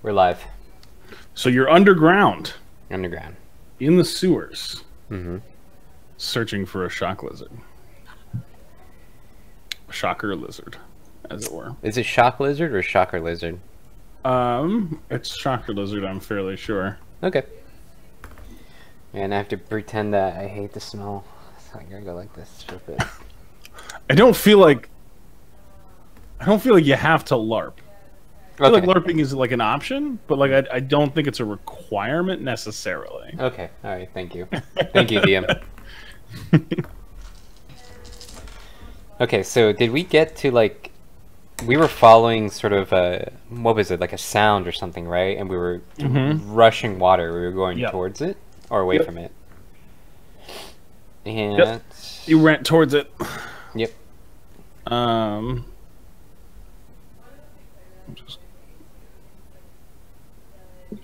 We're live. So you're underground. Underground. In the sewers. Mm-hmm. Searching for a shock lizard. A shocker lizard, as it were. Is it shock lizard or shocker lizard? It's shocker lizard, I'm fairly sure. Okay. And I have to pretend that I hate the smell. So I'm gonna go like this for a bit. I don't feel like you have to LARP. I feel like LARPing is like an option, but like I don't think it's a requirement necessarily. Okay, alright, thank you. Thank you, DM. Okay, so did we get to like... We were following sort of a... What was it? Like a sound or something, right? And we were rushing water. We were going towards it? Or away from it? And... You went towards it. Yep. Just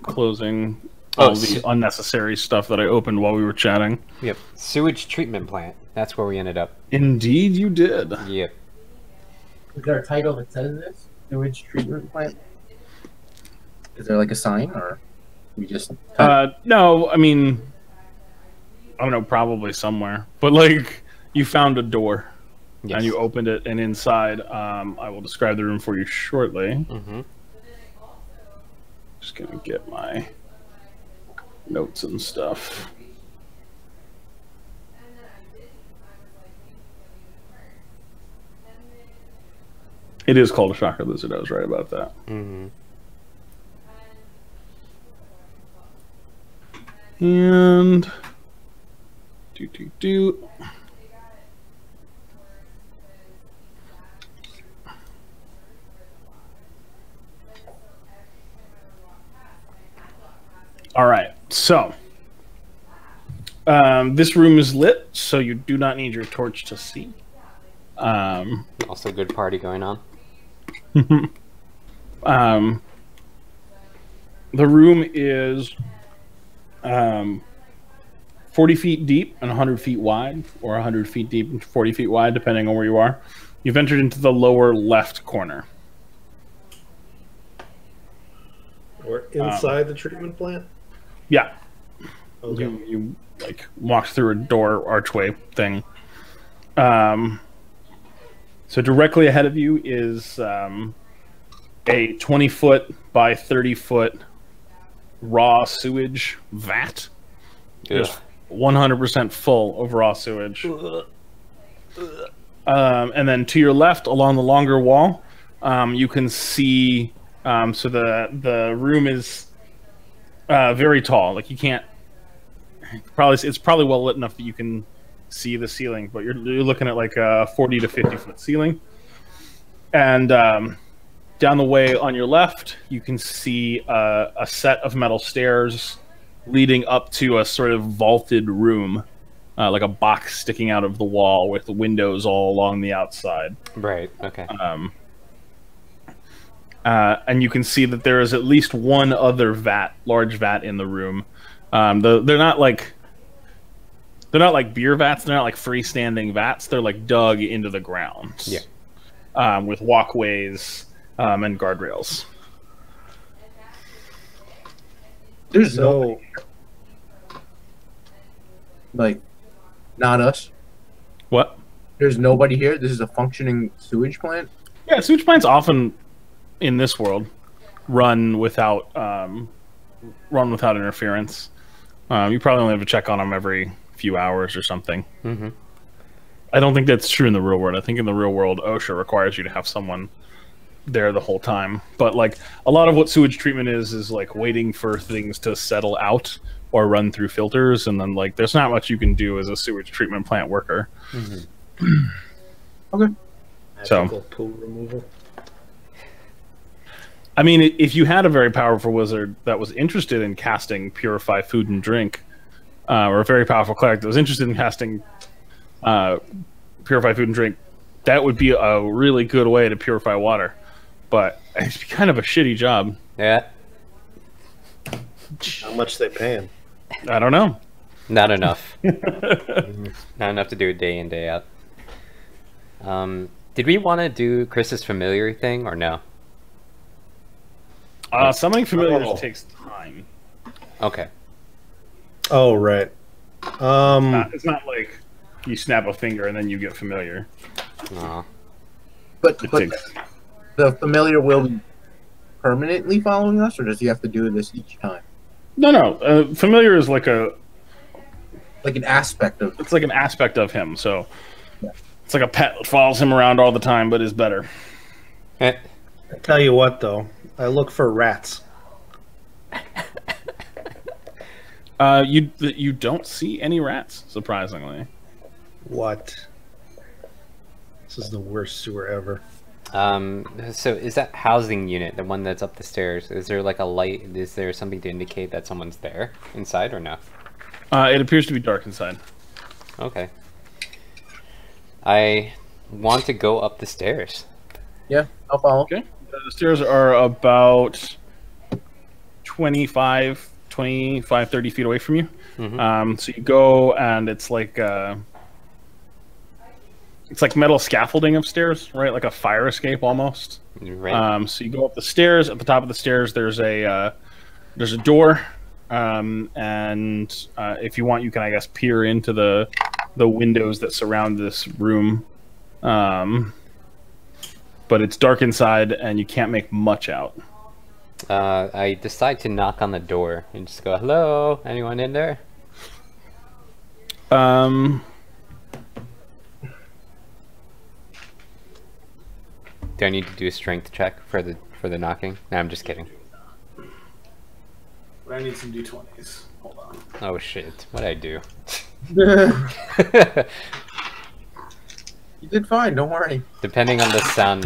closing all the unnecessary stuff that I opened while we were chatting. Yep. Sewage treatment plant. That's where we ended up. Indeed you did. Yep. Is there a title that says this? Sewage treatment plant? Is there like a sign, or we just... No, I mean... I don't know, probably somewhere. But like, you found a door. Yes. And you opened it, and inside, I will describe the room for you shortly. Just gonna get my notes and stuff. It is called a shocker lizard. I was right about that. And do. All right, so this room is lit, so you do not need your torch to see. Also, good party going on. The room is 40 feet deep and 100 feet wide, or 100 feet deep and 40 feet wide, depending on where you are. You've entered into the lower left corner. We're inside the treatment plant? Yeah. Okay. You like walked through a door archway thing. So directly ahead of you is a 20-foot by 30-foot raw sewage vat. Just 100% full of raw sewage. And then to your left, along the longer wall, you can see... so the room is very tall. Like you can't... It's probably well lit enough that you can see the ceiling, but you're looking at like a 40 to 50-foot ceiling. And down the way on your left, you can see a set of metal stairs leading up to a sort of vaulted room, like a box sticking out of the wall with windows all along the outside. Right, okay. And you can see that there is at least one other large vat in the room. They're not like beer vats. They're not like freestanding vats. They're like dug into the ground. Yeah. With walkways and guardrails. There's no, like, not us. What? There's nobody here. This is a functioning sewage plant. Yeah, sewage plants often in this world run without interference. You probably only have to check on them every few hours or something. I don't think that's true in the real world. I think in the real world, OSHA requires you to have someone there the whole time. But like a lot of what sewage treatment is like waiting for things to settle out or run through filters, and then like there's not much you can do as a sewage treatment plant worker. Okay. So pool removal. I mean, if you had a very powerful wizard that was interested in casting Purify Food and Drink, or a very powerful cleric that was interested in casting Purify Food and Drink, that would be a really good way to purify water. But it's kind of a shitty job. Yeah. How much they paying? I don't know. Not enough. Not enough to do it day in, day out. Did we want to do Chris's familiar thing or no? Summoning familiars takes time. Okay. Oh, right. It's not like you snap a finger and then you get familiar. Aw. But the familiar will be permanently following us, or does he have to do this each time? No. Familiar is like an aspect of. It's like an aspect of him. So it's like a pet that follows him around all the time, but is better. Eh. I tell you what, though, I look for rats. You don't see any rats, surprisingly. What? This is the worst sewer ever. So is that housing unit, the one that's up the stairs, is there like a light, is there something to indicate that someone's there inside or no? It appears to be dark inside. Okay. I want to go up the stairs. Yeah, I'll follow. Okay. The stairs are about 30 feet away from you. Mm-hmm. So you go, and it's like metal scaffolding upstairs, right? Like a fire escape almost. Right. So you go up the stairs. At the top of the stairs, there's a door, and if you want, you can, I guess, peer into the windows that surround this room. But it's dark inside, and you can't make much out. I decide to knock on the door and just go, "Hello, anyone in there?" Do I need to do a strength check for the knocking? No, I'm just kidding. But I need some d20s. Hold on. Oh shit! What'd I do? You did fine. Don't worry. Depending on the sound.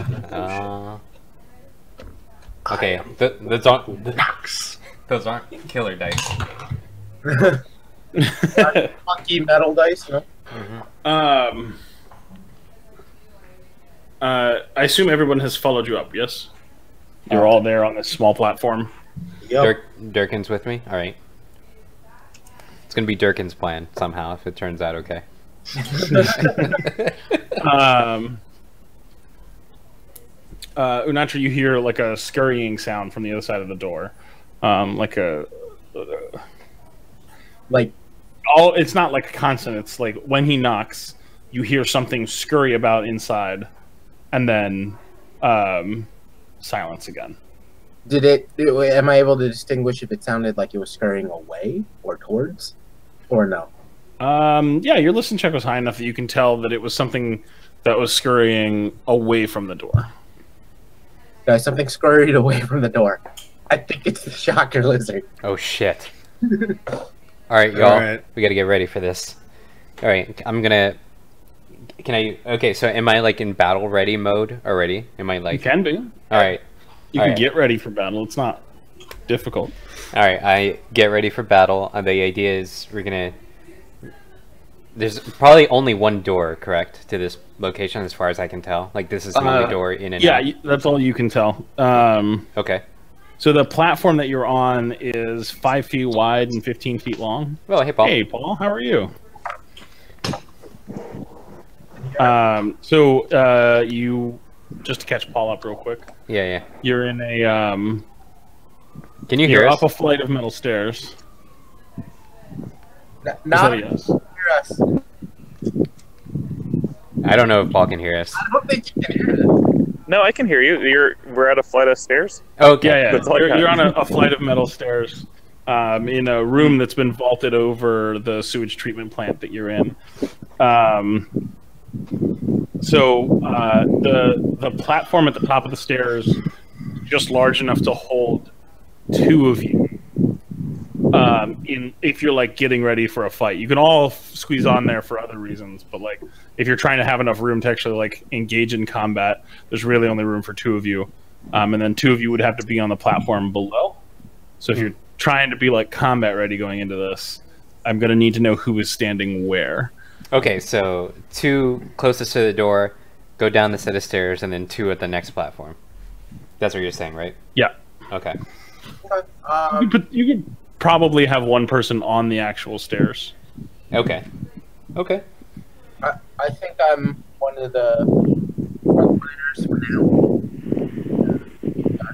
Okay, those aren't killer dice. Funky metal dice, no? Mm-hmm. I assume everyone has followed you up, yes? You're all there on this small platform. Yep. Durkin's with me? Alright. It's gonna be Durkin's plan, somehow, if it turns out okay. Unatra, you hear like a scurrying sound from the other side of the door. Like it's not like constant, it's like when he knocks, you hear something scurry about inside, and then silence again. Am I able to distinguish if it sounded like it was scurrying away or towards, or no? Yeah, your listen check was high enough that you can tell that it was something that was scurrying away from the door. Guys, something scurried away from the door. I think it's the shocker lizard. Oh shit. Alright, y'all. We gotta get ready for this. Alright, okay, so am I like in battle ready mode already? Am I like... You can be. Alright. You can get ready for battle, it's not difficult. Alright, I get ready for battle. The idea is we're gonna... There's probably only one door, correct, to this location as far as I can tell? Like, this is the only door in and out? Yeah, that's all you can tell. Okay. So the platform that you're on is 5 feet wide and 15 feet long. Oh, hey, Paul. Hey, Paul, how are you? You... Just to catch Paul up real quick. Yeah. You're in a... Can you hear us? Up a flight of metal stairs. Not a yes? hear us. I don't know if Paul can hear us. I don't think you can hear us. No, I can hear you. We're at a flight of stairs. Okay. Yeah. You're on a flight of metal stairs in a room that's been vaulted over the sewage treatment plant that you're in. The platform at the top of the stairs is just large enough to hold two of you. If you're like getting ready for a fight, you can all squeeze on there for other reasons, but like if you're trying to have enough room to actually like engage in combat, there's really only room for two of you, and then two of you would have to be on the platform below. So if you're trying to be like combat ready going into this, I'm gonna need to know who is standing where. Okay, so two closest to the door, go down the set of stairs, and then two at the next platform. That's what you're saying, right? Yeah. Okay. You could probably have one person on the actual stairs. Okay. I think I'm one of the frontliners for now.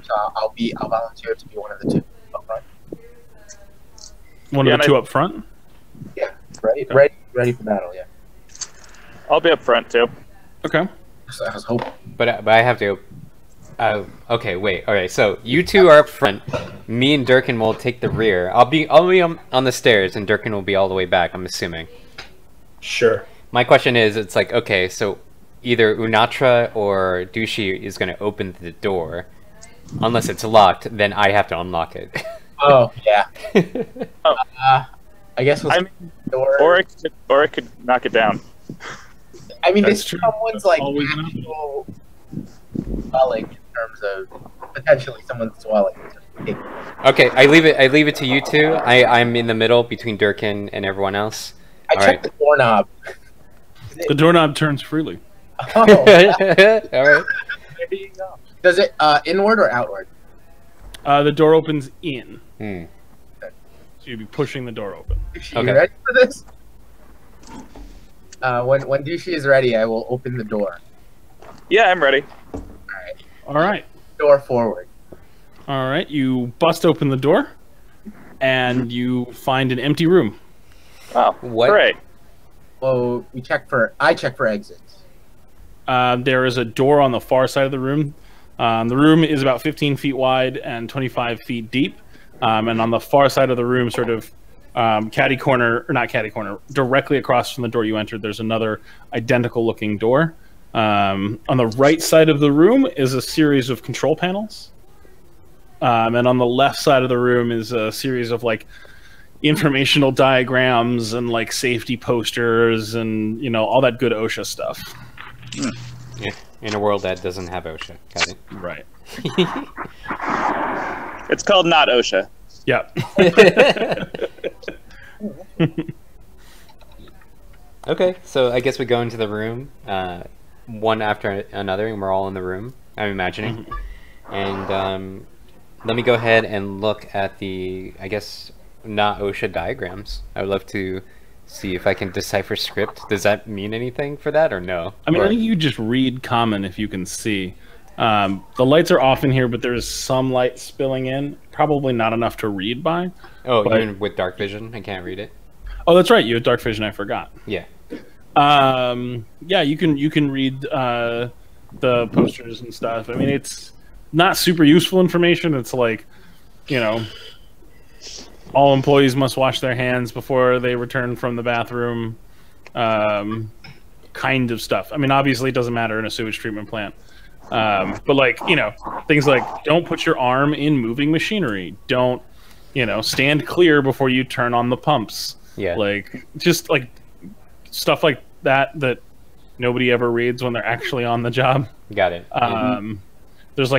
so I'll volunteer to be one of the two up front. One of the two up front? Yeah, ready for battle. Yeah. I'll be up front too. Okay. So I was hoping. But I have to. Okay, wait. All right, so you two are up front. Me and Durkin will take the rear. I'll be on the stairs, and Durkin will be all the way back. I'm assuming. Sure. My question is, it's like, okay, so either Unatra or Dushi is going to open the door, unless it's locked. Then I have to unlock it. Oh yeah. I guess we'll door. Or I could knock it down. I mean, That's this true. someone's like Always actual dwelling in terms of potentially someone's dwelling. Okay, I leave it to you two. I'm in the middle between Durkin and everyone else. I checked the doorknob. The doorknob turns freely. Oh, All right. there you go. Does it inward or outward? The door opens in. Hmm. So you'd be pushing the door open. You ready for this? When Dushi is ready, I will open the door. Yeah, I'm ready. All right. Door forward. All right. You bust open the door, and you find an empty room. Oh, What? great. Well, I check for exits. There is a door on the far side of the room. The room is about 15 feet wide and 25 feet deep. And on the far side of the room, sort of directly across from the door you entered, there's another identical looking door. On the right side of the room is a series of control panels. And on the left side of the room is a series of like informational diagrams and like safety posters and, you know, all that good OSHA stuff. Yeah, in a world that doesn't have OSHA. Got it. Right. It's called not OSHA. Yeah. Okay, so I guess we go into the room, one after another, and we're all in the room, I'm imagining. And let me go ahead and look at the, I guess, not OSHA diagrams. I would love to see if I can decipher script. Does that mean anything for that, or no? I mean, I think you just read common if you can see. The lights are off in here, but there's some light spilling in. Probably not enough to read by. Oh, but... even with dark vision, I can't read it? Oh, that's right. You have dark vision. I forgot. Yeah. Yeah, you can read the posters and stuff. I mean, it's not super useful information. It's like, you know, all employees must wash their hands before they return from the bathroom. Kind of stuff. I mean, obviously, it doesn't matter in a sewage treatment plant. But like, you know, things like don't put your arm in moving machinery. Don't, you know, stand clear before you turn on the pumps. Yeah. Like, just like stuff like that nobody ever reads when they're actually on the job. Got it. There's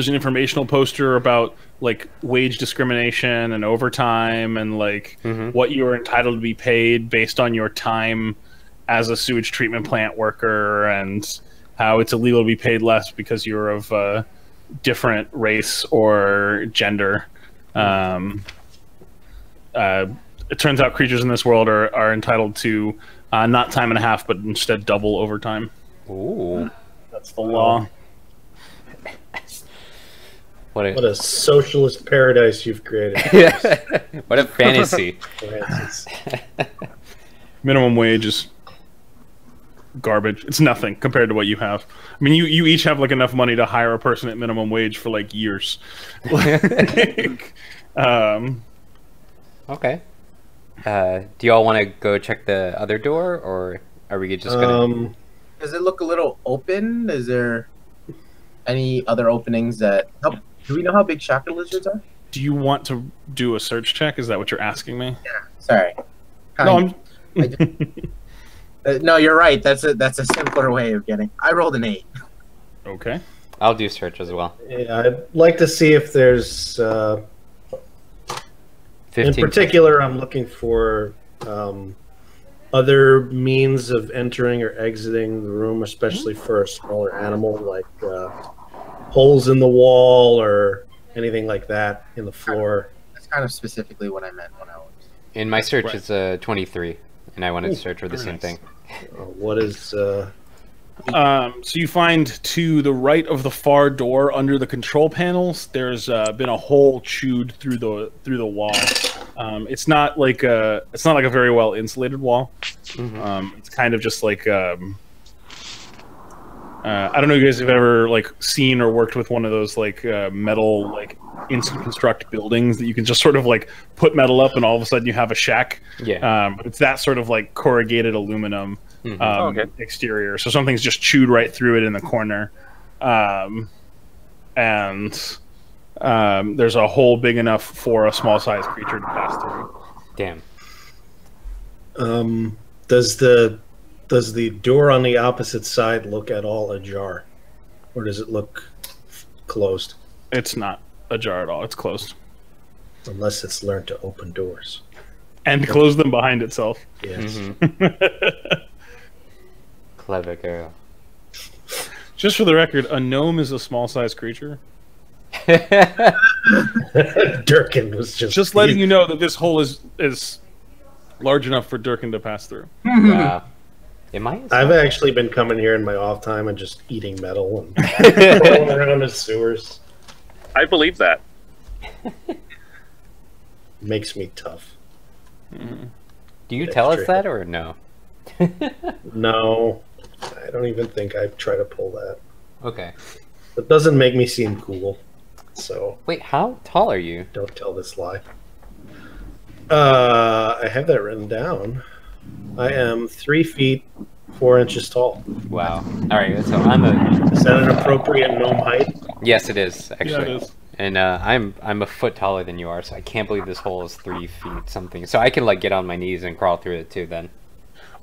an informational poster about like wage discrimination and overtime and like what you are entitled to be paid based on your time as a sewage treatment plant worker, and how it's illegal to be paid less because you're of a different race or gender. It turns out creatures in this world are entitled to not time and a half, but instead double overtime. Ooh. That's the law. What a socialist paradise you've created. What a fantasy. Minimum wage is garbage. It's nothing compared to what you have. I mean, you each have like enough money to hire a person at minimum wage for like years. Okay. Do y'all want to go check the other door, or are we just gonna... Does it look a little open? Is there any other openings that... Do we know how big chakra lizards are? Do you want to do a search check? Is that what you're asking me? Yeah. Sorry. No, no, you're right. That's a simpler way of getting... I rolled an 8. Okay. I'll do search as well. Yeah, I'd like to see if there's... 15. In particular, I'm looking for other means of entering or exiting the room, especially for a smaller animal, like holes in the wall or anything like that in the floor. That's kind of specifically what I meant when I was... In my search, it's 23, and I wanted to search for the same thing. What is So you find to the right of the far door, under the control panels, there's been a hole chewed through the wall. It's not like a very well insulated wall. It's kind of just like I don't know if you guys have ever like seen or worked with one of those like metal like instant construct buildings that you can just sort of like put metal up and all of a sudden you have a shack. Yeah. It's that sort of like corrugated aluminum exterior. So something's just chewed right through it in the corner. And there's a hole big enough for a small sized creature to pass through. Damn. Does the door on the opposite side look at all ajar, or does it look closed? It's not ajar at all. It's closed. Unless it's learned to open doors and close them behind itself. Yes. Clever girl. Just for the record, a gnome is a small sized creature. Durkin was just letting you know that this hole is large enough for Durkin to pass through. Wow. I've actually been coming here in my off time and just eating metal and rolling around in sewers. I believe that. Makes me tough. Do you tell us that or no? No, I don't even think I'd try to pull that. Okay. It doesn't make me seem cool. So wait, how tall are you? Don't tell this lie. I have that written down. I am 3 feet 4 inches tall. Wow. All right. So I'm a. Is that an appropriate gnome height? Yes, it is actually. Yeah, it is. And I'm a foot taller than you are, so I can't believe this hole is 3 feet something. So I can like get on my knees and crawl through it too. Then.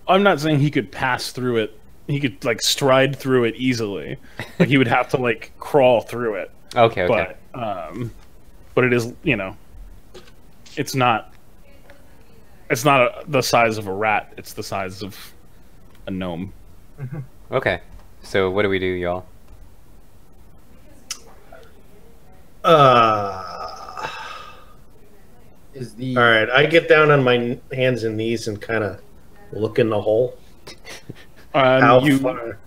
I'm not saying he could pass through it. He could like stride through it easily. Like he would have to like crawl through it. Okay. But it is, you know, it's not the size of a rat. It's the size of a gnome. Okay. So what do we do, y'all? All right, I get down on my hands and knees and kind of look in the hole. How far?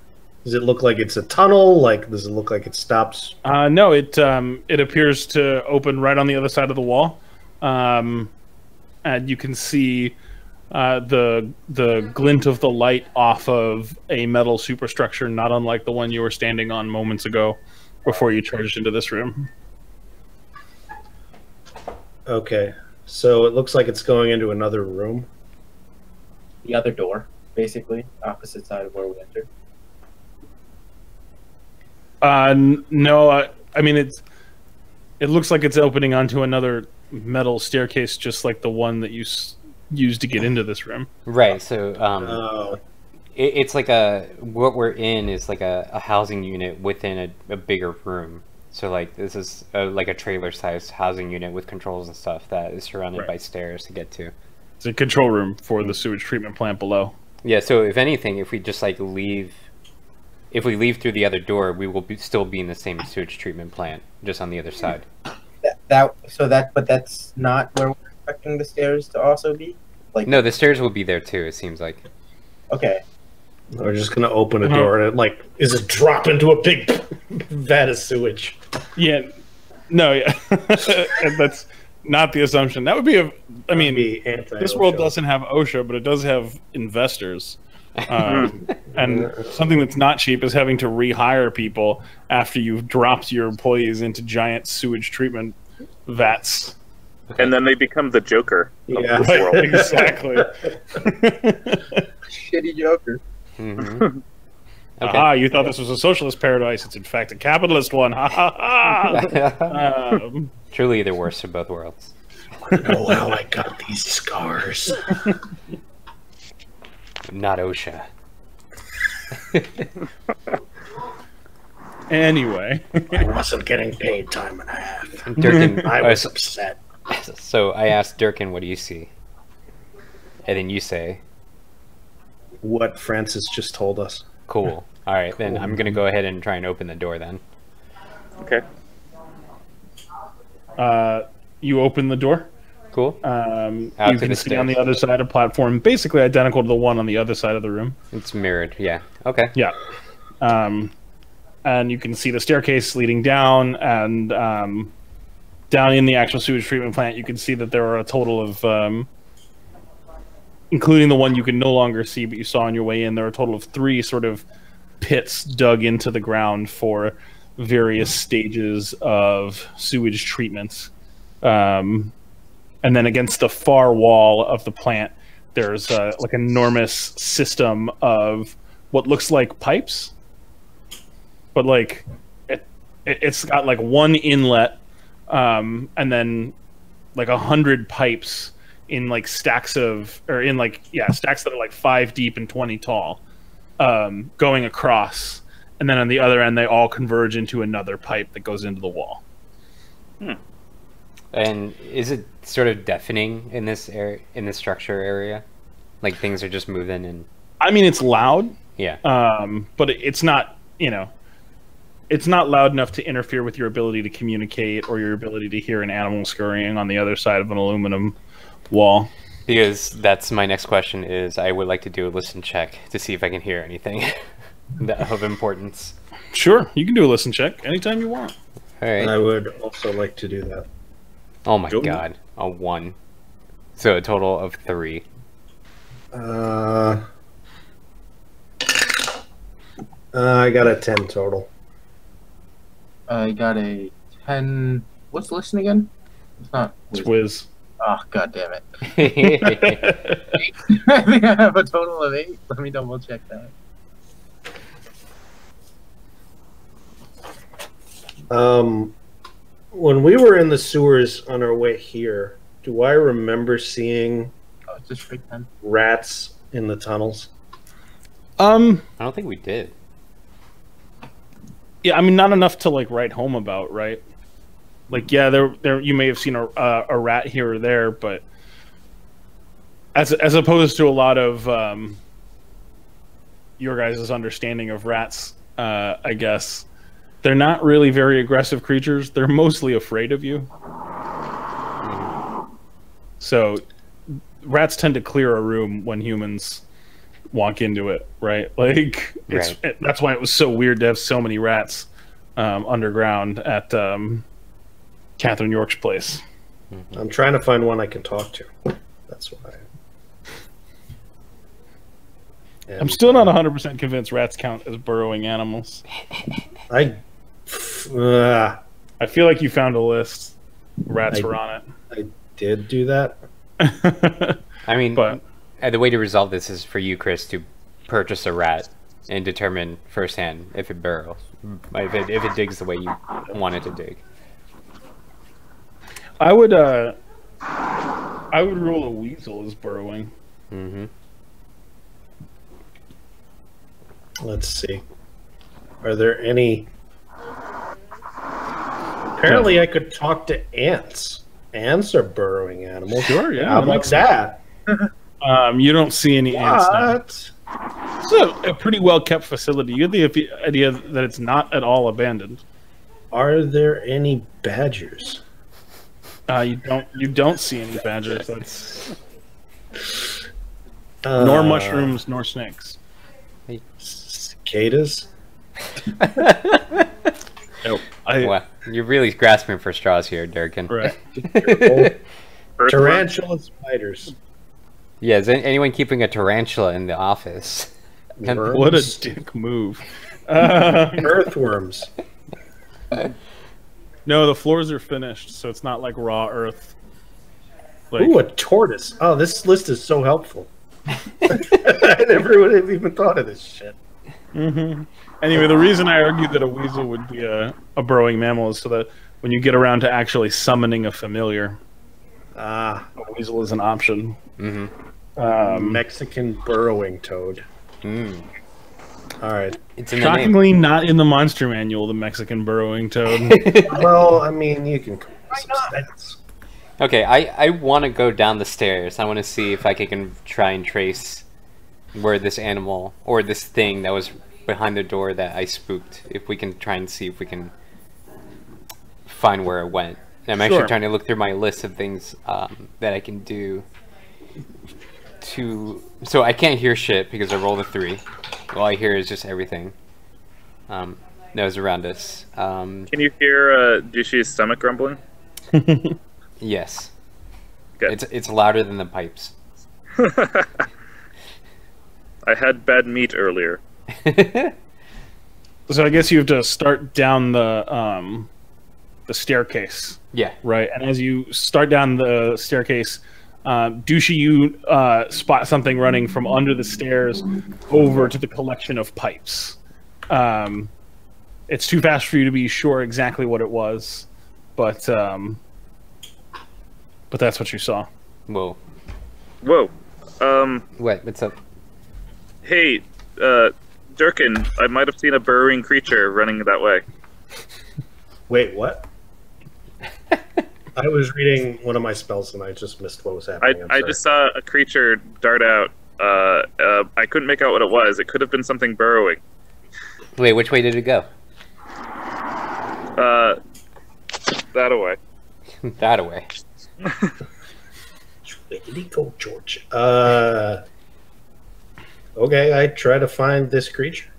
Does it look like it's a tunnel? Like, does it look like it stops? No, it appears to open right on the other side of the wall, and you can see the glint of the light off of a metal superstructure, not unlike the one you were standing on moments ago, before you charged into this room. Okay, so it looks like it's going into another room. The other door, basically, opposite side of where we entered. No, I mean it looks like it's opening onto another metal staircase, just like the one that you used to get into this room. Right. So it's like what we're in is like a housing unit within a bigger room. So like this is like a trailer-sized housing unit with controls and stuff that is surrounded by stairs to get to. It's a control room for the sewage treatment plant below. Yeah. So if anything, if we just like leave. If we leave through the other door, we will still be in the same sewage treatment plant, just on the other side. But that's not where we're expecting the stairs to also be? Like, no, the stairs will be there too, it seems like. Okay. We're just going to open a door and is it drop into a big vat of sewage? Yeah. No, yeah. That's not the assumption. That would be this world doesn't have OSHA, but it does have investors. And something that's not cheap is having to rehire people after you've dropped your employees into giant sewage treatment vats. And then they become the Joker of this right, world. Exactly. Shitty Joker. Mm-hmm. Okay. Aha, you thought this was a socialist paradise. It's in fact a capitalist one. Ha ha ha! Truly the worst of both worlds. Oh, how I got these scars. Not OSHA. Anyway. I wasn't getting paid time and a half. Durkin, I was upset. So I asked Durkin, what do you see? And then you say... What Francis just told us. Cool. Alright, then I'm going to go ahead and try and open the door then. Okay. You open the door. Cool. You can see on the other side of the platform, basically identical to the one on the other side of the room. It's mirrored, yeah. Okay. Yeah. And you can see the staircase leading down, and down in the actual sewage treatment plant, you can see that there are a total of, including the one you can no longer see, but you saw on your way in, there are a total of 3 sort of pits dug into the ground for various stages of sewage treatments. And then against the far wall of the plant, there's like an enormous system of what looks like pipes, but like it's got like one inlet, and then like 100 pipes in like stacks of, or in like, yeah, stacks that are like 5 deep and 20 tall, going across, and then on the other end they all converge into another pipe that goes into the wall. And is it sort of deafening in this area, in this structure area? Like things are just moving and... I mean, it's loud. Yeah. But it's not, you know, it's not loud enough to interfere with your ability to communicate or your ability to hear an animal scurrying on the other side of an aluminum wall. Because that's my next question is I would like to do a listen check to see if I can hear anything of importance. Sure, you can do a listen check anytime you want. All right. I would also like to do that. Oh my god, a 1. So a total of 3. I got a 10 total. I got a 10. What's the listen again? It's not. It's whiz. Oh, god damn it. I think I have a total of 8. Let me double check that. When we were in the sewers on our way here, do I remember seeing It's just straight 10. rats in the tunnels? I don't think we did. Yeah, I mean, not enough to like write home about, right? Like, yeah, there you may have seen a rat here or there, but as opposed to a lot of your guys' understanding of rats, I guess they're not really very aggressive creatures. They're mostly afraid of you. So rats tend to clear a room when humans walk into it, right? Like, that's why it was so weird to have so many rats underground at Catherine York's place. I'm trying to find one I can talk to. That's why. I'm still not 100% convinced rats count as burrowing animals. I feel like you found a list. Rats were on I did do that. it. I mean, But the way to resolve this is for you, Chris, to purchase a rat and determine firsthand if it burrows, if it digs the way you want it to dig. I would rule a weasel as burrowing. Mm-hmm. Let's see. Are there any... Apparently I could talk to ants. Ants are burrowing animals. Sure, yeah. How about that? You don't see any ants now. What? It's a pretty well kept facility. You get the idea that it's not at all abandoned. Are there any badgers? You don't see any badgers. That's nor mushrooms nor snakes. Cicadas? Nope. Well, you're really grasping for straws here, Durkin. Right. Tarantula spiders. Yeah, is anyone keeping a tarantula in the office? Worms? What a dick move. Earthworms. No, the floors are finished, so it's not like raw earth. Like, Ooh, a tortoise. Oh, this list is so helpful. I never would have even thought of this shit. mm-hmm. Anyway, the reason I argued that a weasel would be a burrowing mammal is so that when you get around to actually summoning a familiar, a weasel is an option. Mm-hmm. Mexican burrowing toad. Mm. All right. It's in the name. Shockingly, not in the monster manual, the Mexican burrowing toad. Well, I mean, you can come up with some stats. Okay, I want to go down the stairs. I want to see if I can try and trace where this animal or this thing that was behind the door that I spooked. If we can try and see if we can find where it went. And I'm actually trying to look through my list of things that I can do to... So I can't hear shit because I rolled a 3. All I hear is just everything. No, it was around us. Can you hear Dushi's stomach grumbling? Yes. Good. It's louder than the pipes. I had bad meat earlier. So I guess you have to start down the staircase. Yeah. Right, and as you start down the staircase, Douchey, you spot something running from under the stairs over to the collection of pipes. It's too fast for you to be sure exactly what it was, but that's what you saw. Whoa. Whoa. What? What's up? Hey, Durkin, I might have seen a burrowing creature running that way. Wait, what? I was reading one of my spells and I just missed what was happening. I just saw a creature dart out. I couldn't make out what it was. It could have been something burrowing. Wait, which way did it go? That away. That away. Where did he go, George? Okay, I try to find this creature.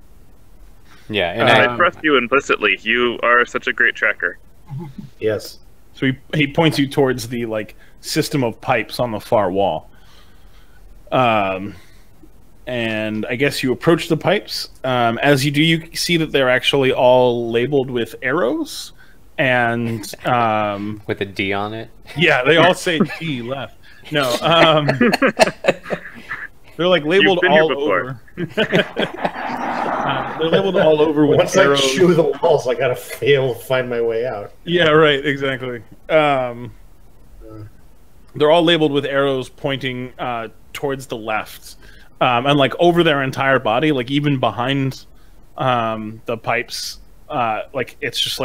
Yeah, and I trust you implicitly. You are such a great tracker. Yes. So he points you towards the system of pipes on the far wall. And I guess you approach the pipes. As you do, you see that they're actually all labeled with arrows, and with a D on it. Yeah, they all say G left. No, they're labeled all over. They're labeled all over with Once arrows. I chew the walls, I gotta fail to find my way out. Yeah, right, exactly. They're all labeled with arrows pointing towards the left, and over their entire body, even behind the pipes. It's just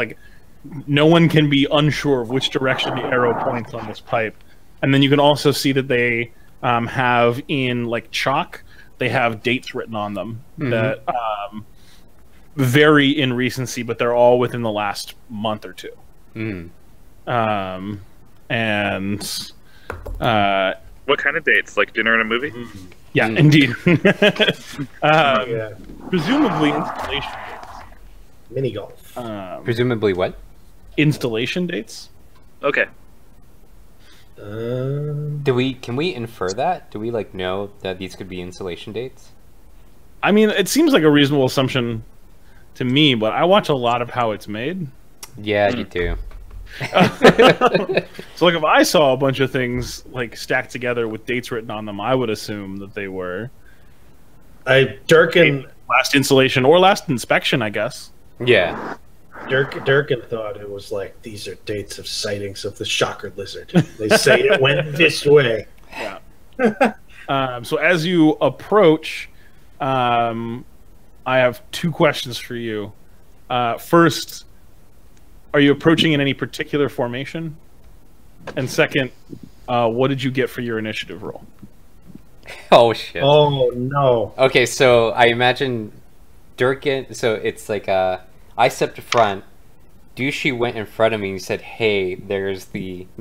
no one can be unsure of which direction the arrow points on this pipe. And then you can also see that they have in chalk, they have dates written on them that vary in recency, but they're all within the last month or two. And what kind of dates? Like dinner and a movie? Yeah, indeed. Yeah. Presumably installation dates. Mini golf. Presumably what? Installation dates. Okay. Can we infer that? Do we know that these could be installation dates? I mean, it seems like a reasonable assumption to me, but I watch a lot of How It's Made. Yeah, you do. So if I saw a bunch of things stacked together with dates written on them, I would assume that they were Durkin last installation or last inspection, I guess. Yeah. Durkin thought it was these are dates of sightings of the shocker lizard. They say it went this way. Yeah. So as you approach, I have two questions for you. First, are you approaching in any particular formation? And second, what did you get for your initiative roll? Oh shit. Oh no. Okay, so I imagine Durkin. So it's I stepped to front. Douchey went in front of me and said, "Hey, there's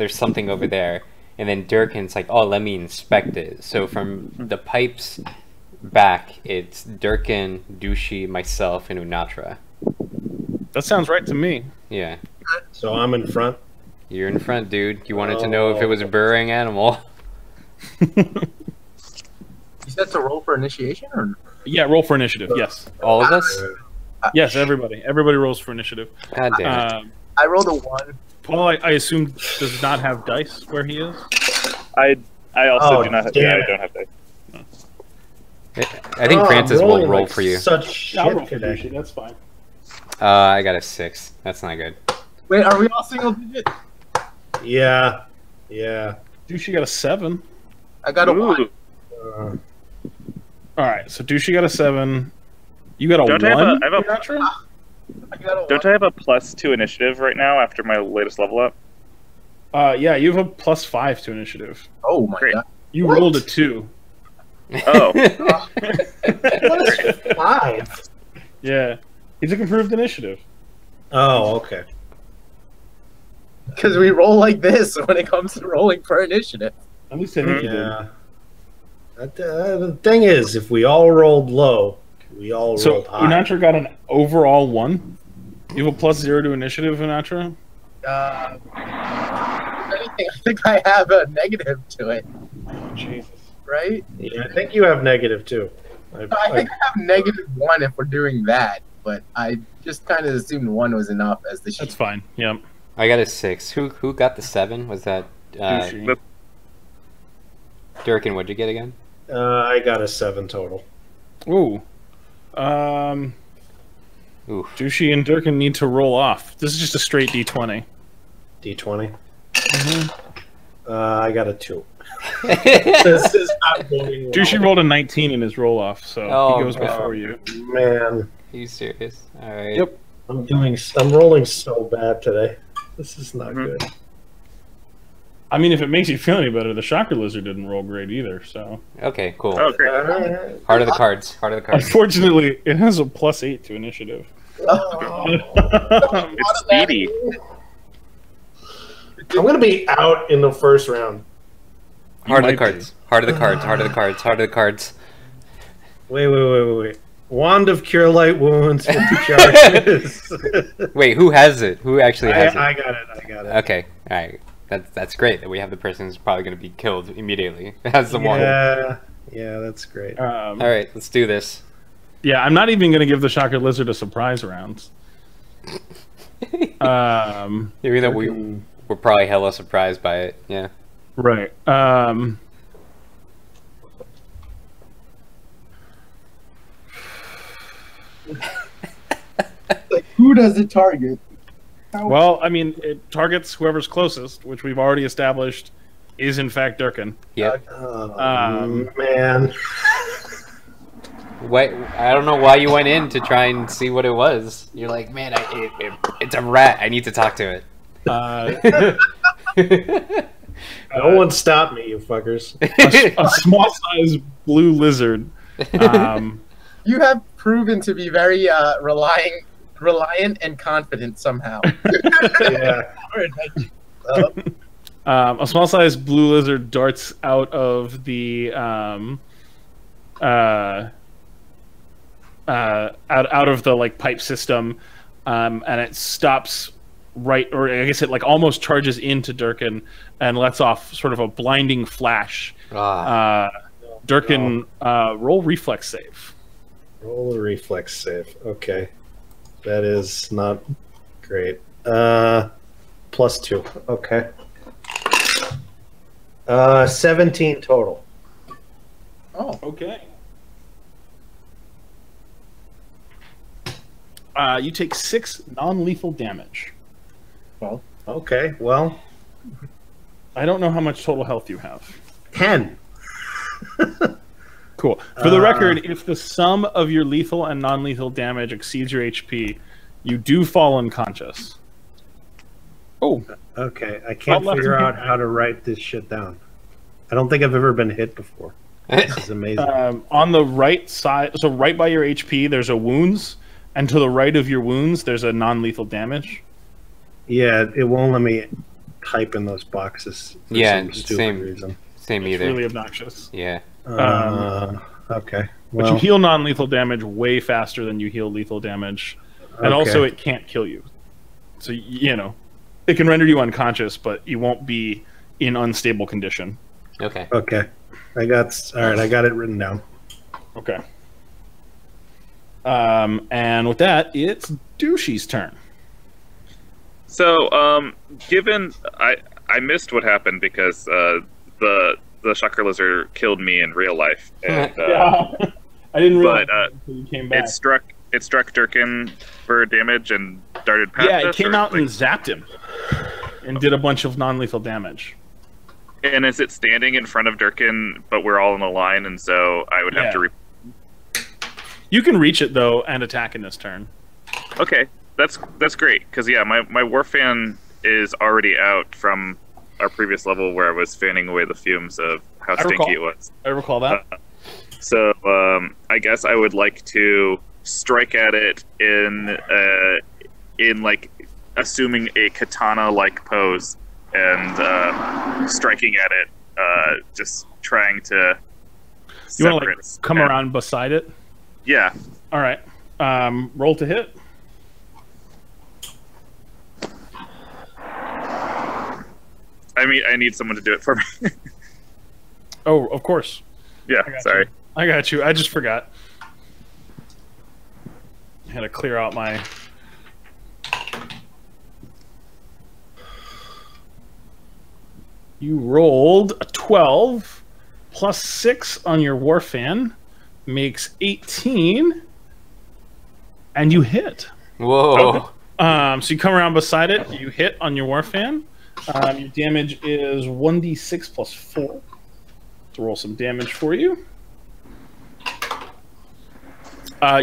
something over there." And then Durkin's like, "Oh, let me inspect it." So from the pipes back, it's Durkin, Douchey, myself, and Unatra. That sounds right to me. Yeah. So I'm in front. You're in front, dude. You wanted to know if it was a burrowing animal. You said to roll for initiation, or Yeah, roll for initiative. Yes. All of us? Yes, everybody. Everybody rolls for initiative. God damn it. I rolled a 1. Paul, I assume, does not have dice where he is. I also do not. damn Yeah, it. I don't have dice. I think Francis I'm will rolling roll for you. Such shit today. That's fine. I got a 6. That's not good. Wait, are we all single digit? Yeah. Yeah. Douchey got a 7. I got a 1. Ooh. All right, so Douchey got a 7. You got a Don't 1? I have a Unatra? I got a 1. Don't I have a +2 initiative right now after my latest level up? Yeah, you have a +5 to initiative. Oh my Great. god. You What? rolled a 2. Oh, Plus 5. Yeah. He took improved initiative. Oh, okay. Because we roll like this when it comes to rolling for initiative. At least I think you did. Yeah. The thing is, if we all rolled low, We all So rolled high. Unatra got an overall 1. You have a +0 to initiative, Unatra? Anything, I think I have a negative to it, Jesus. right? Yeah, I think you have negative too. I think I have -1 if we're doing that, but I just kind of assumed 1 was enough as the sheet. That's fine. Yep. I got a 6. Who got the 7? Was that Douchey. Durkin? What'd you get again? I got a 7 total. Ooh. Oof. Douchey and Durkin need to roll off. This is just a straight D20. D20. Mm-hmm. I got a 2. This is not going well. Douchey rolled a 19 in his roll off, so Oh, he goes God. before you. Man, Are you serious? All right. Yep. I'm rolling so bad today. This is not good. I mean, if it makes you feel any better, the Shocker Lizard didn't roll great either, so... Okay, cool. Oh, great. Heart of the cards. Heart of the cards. Unfortunately, it has a +8 to initiative. It's speedy. I'm going to be out in the first round. Heart of the might cards. Heart of the cards. Heart of the cards. Heart of the cards. Wait. Wand of Cure Light Wounds, 50 charges. Wait, who has it? Who actually has it? I got it. Okay, all right. That's great that we have the person who's probably going to be killed immediately. Has the one. Yeah, that's great. All right, let's do this. Yeah, I'm not even going to give the Shocker Lizard a surprise round. Even though we're probably hella surprised by it. Yeah. Right. Like, who does it target? Well, I mean, it targets whoever's closest, which we've already established is in fact Durkin. Yep. Man. Wait, I don't know why you went in to try and see what it was. You're like, man, it's a rat. I need to talk to it. No one stop me, you fuckers. A small size blue lizard. You have proven to be very reliant and confident somehow. Yeah. A small size blue lizard darts out of the out of the like pipe system, and it stops right, or I guess it like almost charges into Durkin and lets off sort of a blinding flash. Durkin, roll reflex save. Roll a reflex save. Okay. That is not great. +2. Okay. 17 total. Oh, Okay. You take 6 non-lethal damage. well, Okay, well, I don't know how much total health you have. 10. Cool. For the record, if the sum of your lethal and non-lethal damage exceeds your HP, you do fall unconscious. Oh, Okay, I can't left figure and out right. how to write this shit down. I don't think I've ever been hit before. This is amazing. on the right side, so right by your HP, there's a wounds, and to the right of your wounds, there's a non-lethal damage. Yeah, it won't let me type in those boxes for Yeah, some stupid same. reason. Same It's either. really obnoxious. Yeah. Okay. But Well, you heal non-lethal damage way faster than you heal lethal damage, and Okay. also it can't kill you. So you know, it can render you unconscious, but you won't be in unstable condition. Okay. okay. I got it written down. Okay. And with that, it's Douchey's turn. So, given I missed what happened because the Shocker Lizard killed me in real life, and I didn't realize but until you came back. it struck Durkin for damage and darted past Yeah, us, it came or, out and like, zapped him, and did a bunch of non-lethal damage. and is it standing in front of Durkin? But we're all in a line, and so I would have to. You can reach it though and attack in this turn. Okay, that's great because yeah, my Warfan is already out from our previous level where I was fanning away the fumes of how stinky it was. I recall that. So I guess I would like to strike at it in like assuming a katana-like pose and striking at it, just trying to. You want to like come around beside it? Yeah. All right. Roll to hit. I mean, I need someone to do it for me. Oh, of course. Yeah, sorry. I got you. I just forgot. I had to clear out my... You rolled a 12 plus 6 on your war fan makes 18, and you hit. Whoa. Okay. So you come around beside it, you hit on your war fan. Your damage is 1d6 plus 4. To roll some damage for you.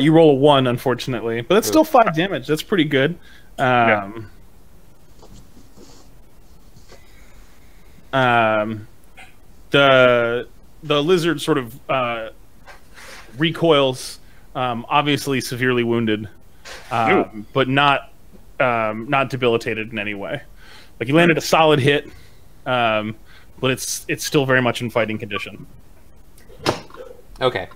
You roll a 1, unfortunately, but that's still 5 damage. That's pretty good. The lizard sort of recoils, obviously severely wounded, but not debilitated in any way. Like, he landed a solid hit, but it's still very much in fighting condition. Okay.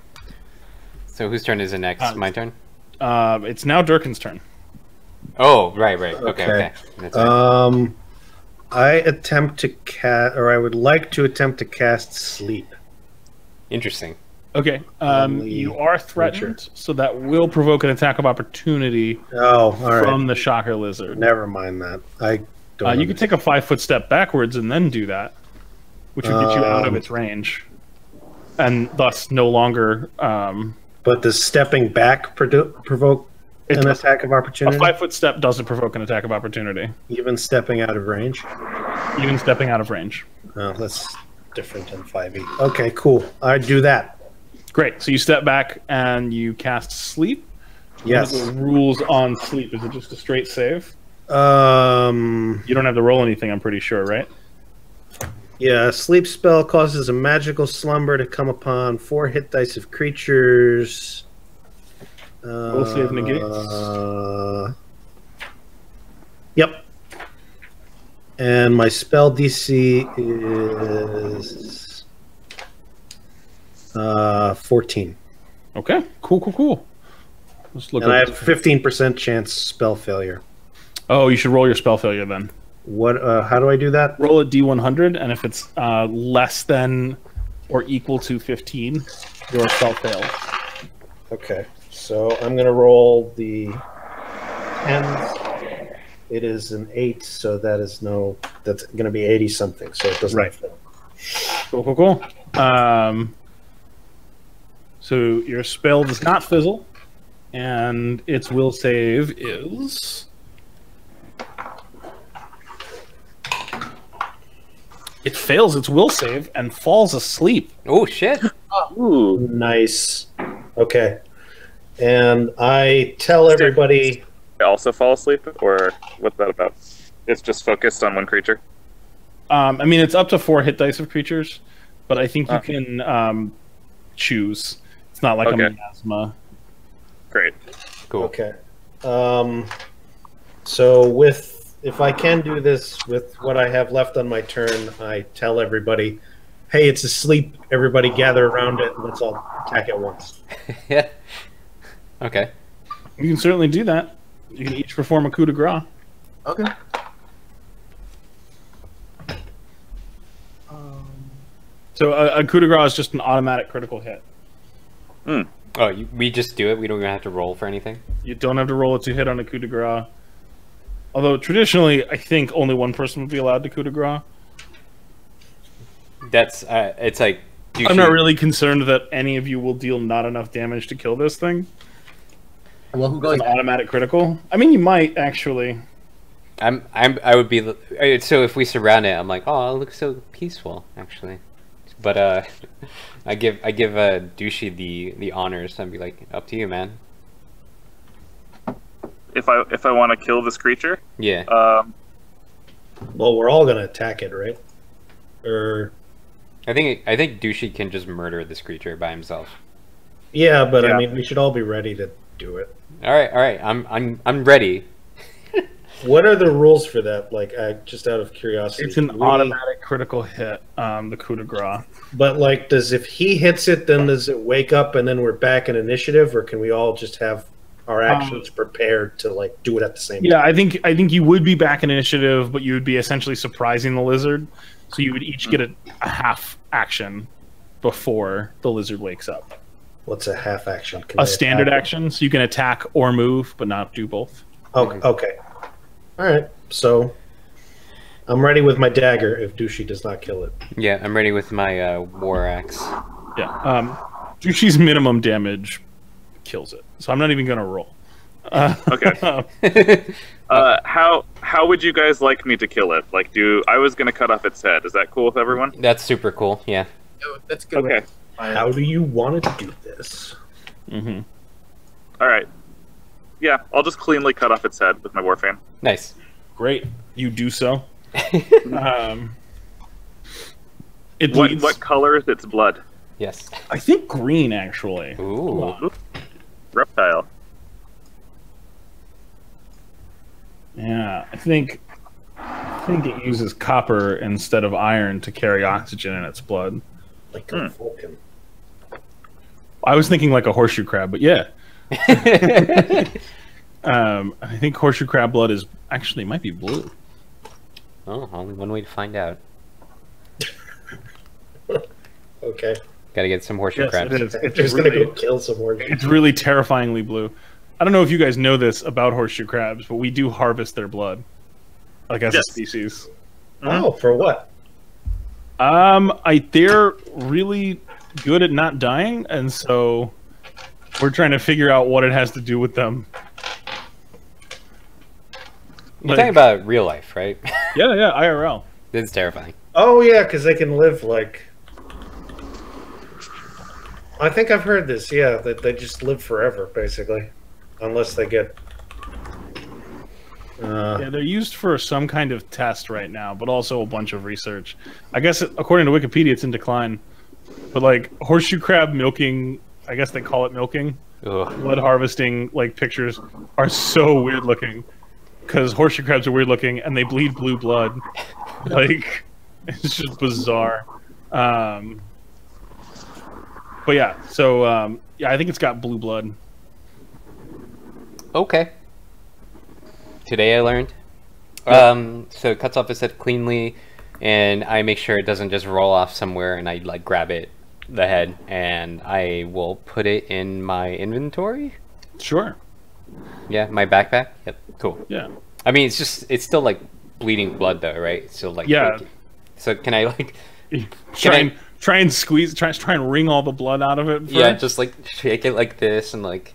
So whose turn is it next? My turn? It's now Durkin's turn. Oh, right. Okay. That's right. I attempt to cast, or I would like to attempt to cast sleep. Interesting. Okay. You are threatened, so that will provoke an attack of opportunity from the Shocker Lizard. Never mind that. I don't. You could take a 5-foot step backwards and then do that, which would get you out of its range, and thus no longer. But does stepping back provoke an attack of opportunity? A 5-foot step doesn't provoke an attack of opportunity. Even stepping out of range? Even stepping out of range. Oh, that's different than 5e. Okay, cool. I do that. Great. So you step back and you cast sleep. Yes. What are the rules on sleep? Is it just a straight save? You don't have to roll anything, I'm pretty sure, right? Yeah, a sleep spell causes a magical slumber to come upon 4 hit dice of creatures. Roll save negates. Yep. And my spell DC is 14. Okay, cool. Let's look. And I have 15% chance spell failure. Oh, you should roll your spell failure then. What? How do I do that? Roll a d100, and if it's less than or equal to 15, your spell fails. Okay, so I'm going to roll the 10s. It is an 8, so that is that's going to be 80 something, so it doesn't fail. Cool. So your spell does not fizzle, and its will save is... It fails its will save and falls asleep. Oh, shit. Ooh, nice. Okay. And I tell everybody... Also fall asleep, or what's that about? It's just focused on one creature? I mean, it's up to 4 hit dice of creatures, but I think you can choose. It's not like a miasma. Great. Cool. Okay. So if I can do this with what I have left on my turn, I tell everybody, hey, it's asleep. Everybody gather around it, and let's all attack at once. Yeah. Okay. You can certainly do that. You can each perform a coup de grace. Okay. So a coup de grace is just an automatic critical hit. Oh, we just do it? We don't even have to roll for anything? You don't have to roll it to hit on a coup de grace. Although, traditionally, I think only one person would be allowed to coup de grace. That's, it's like... I'm not really concerned that any of you will deal not enough damage to kill this thing. Well, who goes an automatic critical? I mean, you might, actually. I would be... So if we surround it, I'm like, oh, it looks so peaceful, actually. But, I give Douchey the honors. I'd be like, up to you, man. If I want to kill this creature? Yeah. Well, we're all going to attack it, right? Or... I think Douchey can just murder this creature by himself. Yeah, but I mean, we should all be ready to do it. All right. I'm ready. What are the rules for that? Like, just out of curiosity. It's an automatic critical hit, the coup de grace. But like, if he hits it, then does it wake up and then we're back in initiative, or can we all just have our actions prepared to like do it at the same time? Yeah, I think you would be back in initiative, but you would be essentially surprising the lizard. So you would each get a half action before the lizard wakes up. What's a half action? A standard action, so you can attack or move, but not do both. Okay. Okay. All right. So I'm ready with my dagger if Douchey does not kill it. Yeah, I'm ready with my war axe. Yeah. Dushy's minimum damage kills it, so I'm not even gonna roll. Okay. How would you guys like me to kill it? Like, I was gonna cut off its head. Is that cool with everyone? That's super cool. Yeah. Oh, that's good. Okay. How do you want to do this? Mm-hmm. All right. Yeah, I'll just cleanly cut off its head with my warframe. Nice. Great. You do so. It What bleeds. what color is its blood? Yes. I think green, actually. Ooh. Reptile. Yeah, I think it uses copper instead of iron to carry oxygen in its blood. Like a Vulcan. I was thinking like a horseshoe crab, but yeah. I think horseshoe crab blood is actually might be blue. Oh, only one way to find out. Okay. Gotta get some horseshoe Yes, crabs. it is. It's Just really, gonna go kill some more. it's really terrifyingly blue. I don't know if you guys know this about horseshoe crabs, but we do harvest their blood, like as a species. Oh, for what? They're really good at not dying, and so we're trying to figure out what it has to do with them. You're talking about real life, right? Yeah, IRL. It's terrifying. Oh yeah, because they can live like. I think I've heard this. Yeah, that they just live forever, basically, unless they get. Yeah, they're used for some kind of test right now, but also a bunch of research. I guess according to Wikipedia, it's in decline. But like horseshoe crab milking, I guess they call it milking. Ugh. Blood harvesting, like pictures are so weird looking because horseshoe crabs are weird looking and they bleed blue blood. Like it's just bizarre. But yeah, so yeah, I think it's got blue blood. Okay. Today I learned. So it cuts off its head cleanly, and I make sure it doesn't just roll off somewhere, and I like grab the head, and I will put it in my inventory. Sure. Yeah, my backpack. Yep, cool. Yeah. I mean, it's still like bleeding blood though, right? It's still like Yeah. So can I like try and squeeze, try and wring all the blood out of it? Yeah, first? just like shake it like this and like.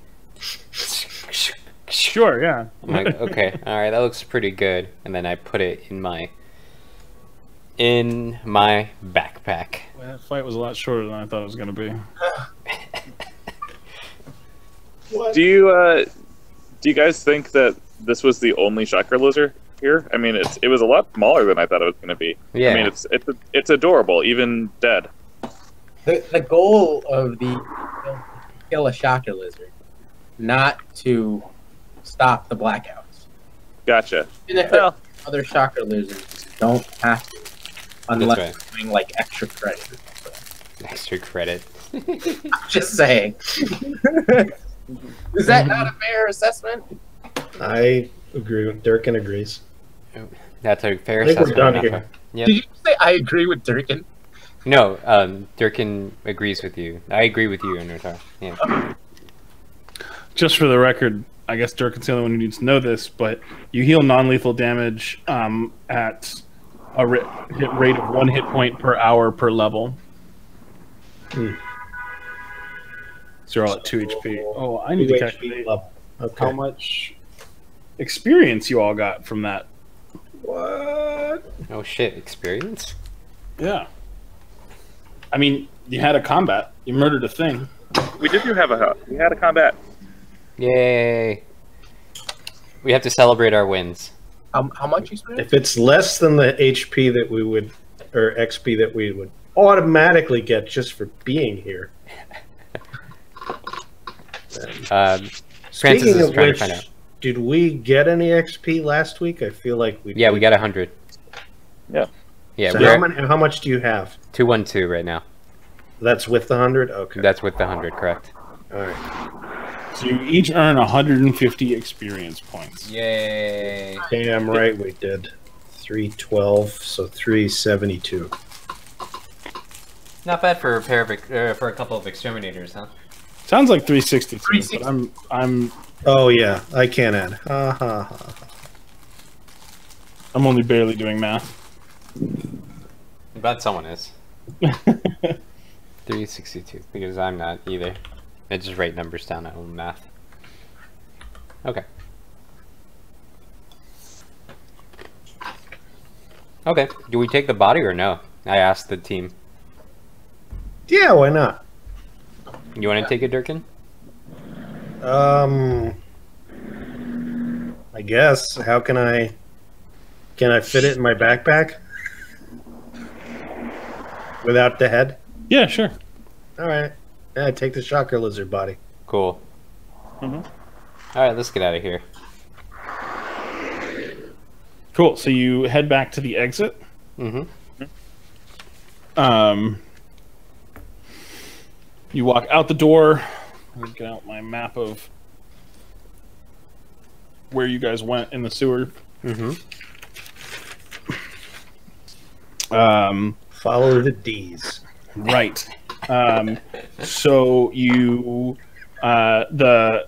Sure, yeah. I'm like, okay, all right, that looks pretty good, and then I put it in my backpack. Well, that fight was a lot shorter than I thought it was going to be. What? Do you guys think that this was the only chakra lizard here? I mean, it was a lot smaller than I thought it was going to be. Yeah. I mean, it's adorable, even dead. The goal of the kill a shocker lizard, not to stop the blackouts. Gotcha. And if Well, other shocker lizards don't have to, unless right. they're doing like extra credit. Extra credit. I'm just saying. Is that not a fair assessment? I agree. With Durkin agrees. That's a fair I think we're assessment. done here. Yep. Did you say I agree with Durkin? No, Durkin agrees with you. I agree with you, Notar. Yeah. Just for the record, I guess Durkin's the only one who needs to know this, but you heal non-lethal damage at a hit rate of 1 hit point per hour per level. So you're all at 2 HP. Oh, I need to calculate Okay. how much experience you all got from that. What? Oh shit! Experience? Yeah. I mean, you had a combat. You murdered a thing. we had a combat. Yay! We have to celebrate our wins. How much experience? If it's less than the HP that we would, or XP that we would automatically get just for being here. Francis Speaking is of trying which, to find out. did we get any XP last week? I feel like we Yeah, we got 100. Yeah. Yeah, So we're how much do you have? 212 right now. That's with the 100. Okay. That's with the 100, correct? All right. So you each earn 150 experience points. Yay! Damn right we did. 312, so 372. Not bad for a pair of for a couple of exterminators, huh? Sounds like 363, but I'm Oh yeah, I can't add. Ha ha ha. I'm only barely doing math. But someone is. 362, because I'm not either. I just write numbers down at home math. Okay. Okay, do we take the body or no? I asked the team. Yeah, why not? You want to take it, Durkin? I guess. How can I fit it in my backpack? Without the head? Yeah, sure. Alright. Yeah, take the shocker lizard body. Cool. Alright, let's get out of here. Cool. So you head back to the exit. Mm-hmm. You walk out the door. Let me get out my map of where you guys went in the sewer. Mm-hmm. Follow the D's. Right. So you, the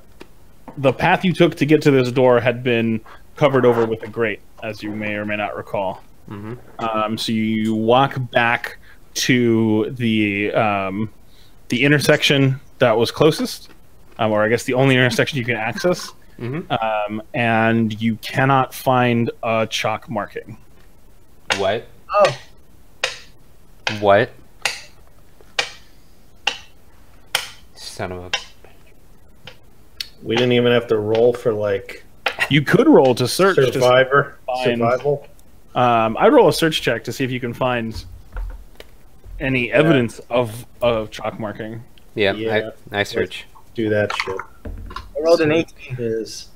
path you took to get to this door had been covered over with a grate, as you may or may not recall. Mm-hmm. So you walk back to the intersection that was closest, or I guess the only intersection you can access, and you cannot find a chalk marking. What? Oh, What? Son of a... We didn't even have to roll for like You could roll to search. survivor. find- Survival. I'd roll a search check to see if you can find any evidence of chalk marking. Yeah, Yeah. I search. Do that shit. I rolled an 18. Is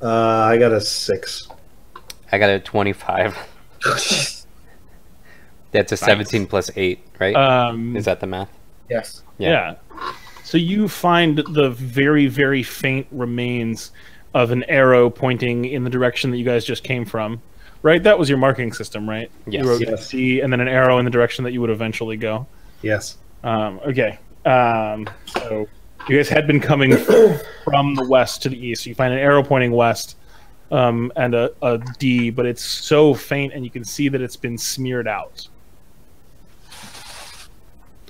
I got a 6. I got a 25. That's a 17 plus 8, right? Is that the math? Yes. Yeah. So you find the very, very faint remains of an arrow pointing in the direction that you guys just came from. Right? That was your marking system, right? Yes. You wrote Yes. C and then an arrow in the direction that you would eventually go. Yes. Okay. So you guys had been coming from the west to the east. So you find an arrow pointing west and a D, but it's so faint and you can see that it's been smeared out.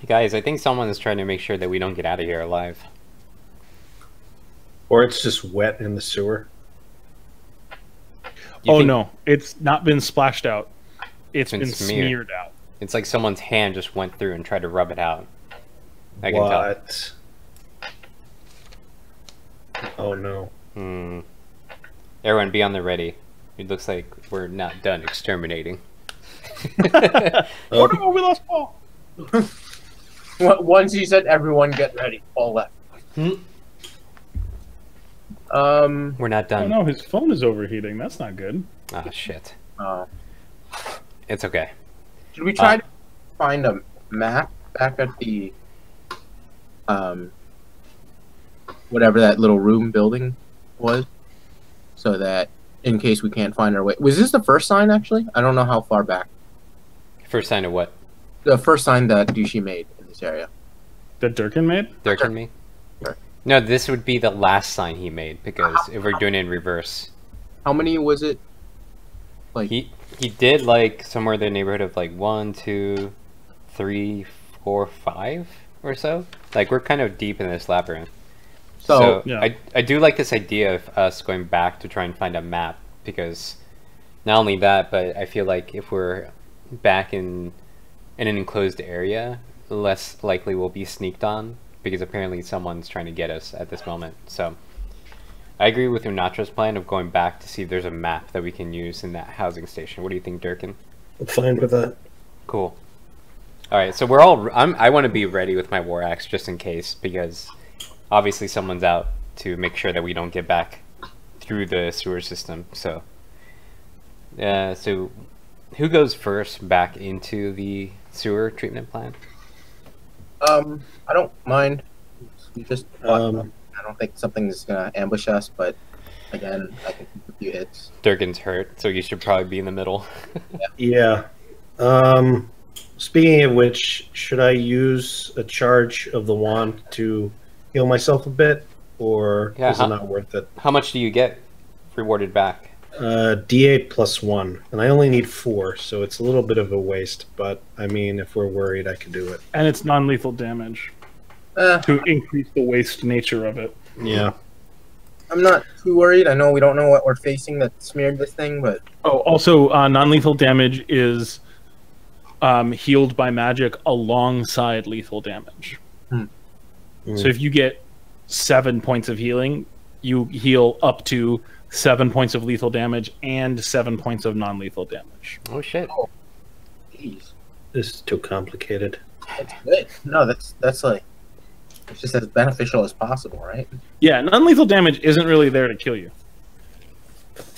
Guys, I think someone is trying to make sure that we don't get out of here alive. Or it's just wet in the sewer. You think No, it's not been splashed out. It's been been smeared. smeared out. It's like someone's hand just went through and tried to rub it out. I can tell. What? Oh no. Everyone, be on the ready. It looks like we're not done exterminating. Oh no, we lost Paul. Once you said everyone get ready, Paul left. We're not Oh done. no, his phone is overheating. That's not good. Ah, shit. Oh. It's okay. Should we try to find a map back at the whatever that little room building was, so that in case we can't find our way? Was this the first sign actually? I don't know how far back. First sign of what? The first sign that Dushi made in this area. That Durkin made? Durkin me? Sure. No, this would be the last sign he made, because if we're doing it in reverse. How many was it? Like He did like somewhere in the neighborhood of like 1, 2, 3, 4, 5 or so. Like we're kind of deep in this labyrinth. So yeah. I do like this idea of us going back to try and find a map, because not only that, but I feel like if we're back in an enclosed area, less likely we'll be sneaked on, because apparently someone's trying to get us at this moment. So I agree with Unatra's plan of going back to see if there's a map that we can use in that housing station. What do you think, Durkin? I'm fine with that. Cool. All right, so we're all. I want to be ready with my war axe just in case, because obviously someone's out to make sure that we don't get back through the sewer system. So, so who goes first back into the sewer treatment plant? I don't mind. We just. Um, I don't think something's gonna ambush us, but again, I can keep a few hits. Durgan's hurt, so you should probably be in the middle. Yeah. Speaking of which, should I use a charge of the wand to heal myself a bit, or Yeah, is it not worth it? How much do you get rewarded back? D8 plus 1, and I only need 4, so it's a little bit of a waste. But I mean, if we're worried, I can do it. And it's non-lethal damage Uh, to increase the waste nature of it. Yeah. I'm not too worried. I know we don't know what we're facing that smeared this thing, but Oh, also, non-lethal damage is healed by magic alongside lethal damage. Hmm. So if you get 7 points of healing, you heal up to 7 points of lethal damage and 7 points of non-lethal damage. Oh shit. jeez, This is too complicated. that's good. No, that's like it's just as beneficial as possible, right? Yeah, non-lethal damage isn't really there to kill you.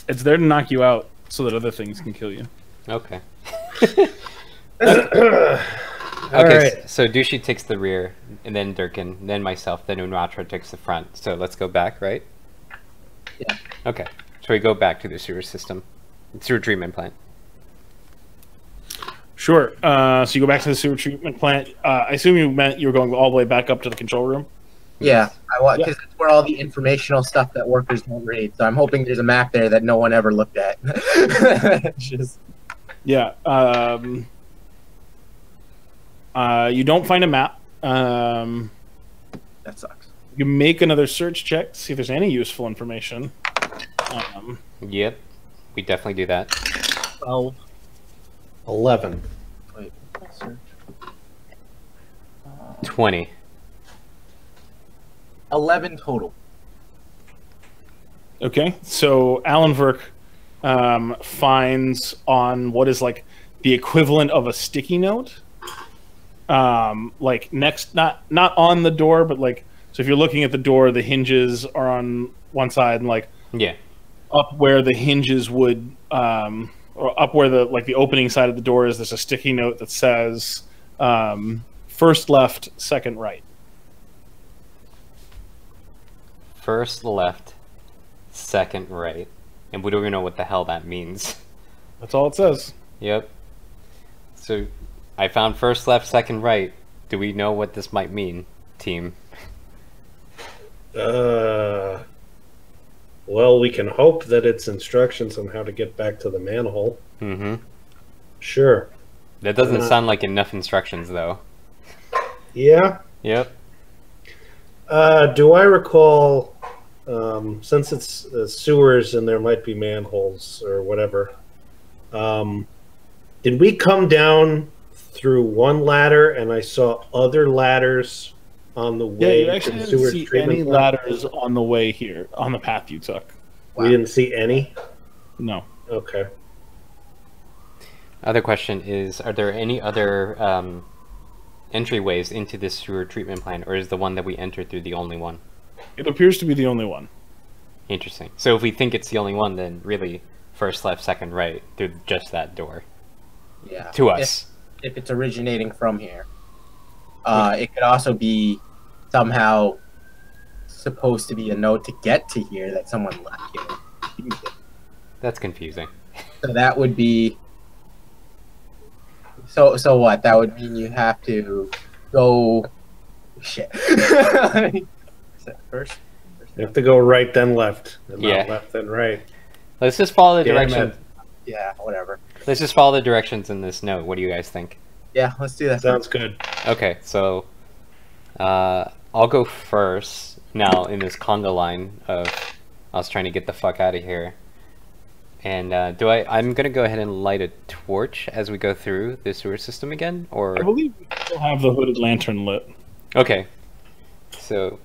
It's there to knock you out so that other things can kill you. Okay. All Okay, right. so Dushi takes the rear, and then Durkin, then myself, then Unatra takes the front. So let's go back, right? Yeah. Okay. So we go back to the sewer system, sewer treatment plant. Sure. So you go back to the sewer treatment plant. I assume you meant you were going all the way back up to the control room? Yeah, I want because that's where all the informational stuff that workers don't read. So I'm hoping there's a map there that no one ever looked at. Just Yeah. You don't find a map. that sucks. You make another search check to see if there's any useful information. Yep. We definitely do that. 12. 11. Wait, search. 20. 11 total. Okay, so Alan Verk finds on what is like the equivalent of a sticky note, like next, not on the door, but like, so if you're looking at the door, the hinges are on one side, and like Yeah. up where the hinges would, or up where the like the opening side of the door is, there's a sticky note that says first left, second right. First left, second right. And we don't even know what the hell that means. That's all it says. Yep. So I found first left, second right. Do we know what this might mean, team? Well, we can hope that it's instructions on how to get back to the manhole. Mm-hmm. Sure. That doesn't sound like enough instructions, though. Yeah. Yep. Do I recall, since it's sewers and there might be manholes or whatever, did we come down through one ladder and I saw other ladders on the Yeah, way you to actually the didn't sewer see treatment any plant? ladders on the way here, on the path you took. We didn't see any? No. Okay. Other question is, are there any other entryways into this sewer treatment plant, or is the one that we entered through the only one? It appears to be the only one. Interesting. So if we think it's the only one, then really first left, second right through just that door. Yeah. To us. If it's originating from here. It could also be somehow supposed to be a note to get to here that someone left here. That's confusing. So that would be. So what? That would mean you have to go. Shit. First. You have to go right then left, and Yeah. not left then right. Let's just follow the Damn direction. it. Yeah. Whatever. Let's just follow the directions in this note. What do you guys think? Yeah. Let's do that. Sounds good. Okay, so I'll go first now in this conga line of I was trying to get the fuck out of here. And I'm gonna go ahead and light a torch as we go through the sewer system again, or I believe we still have the hooded lantern lit. okay. So,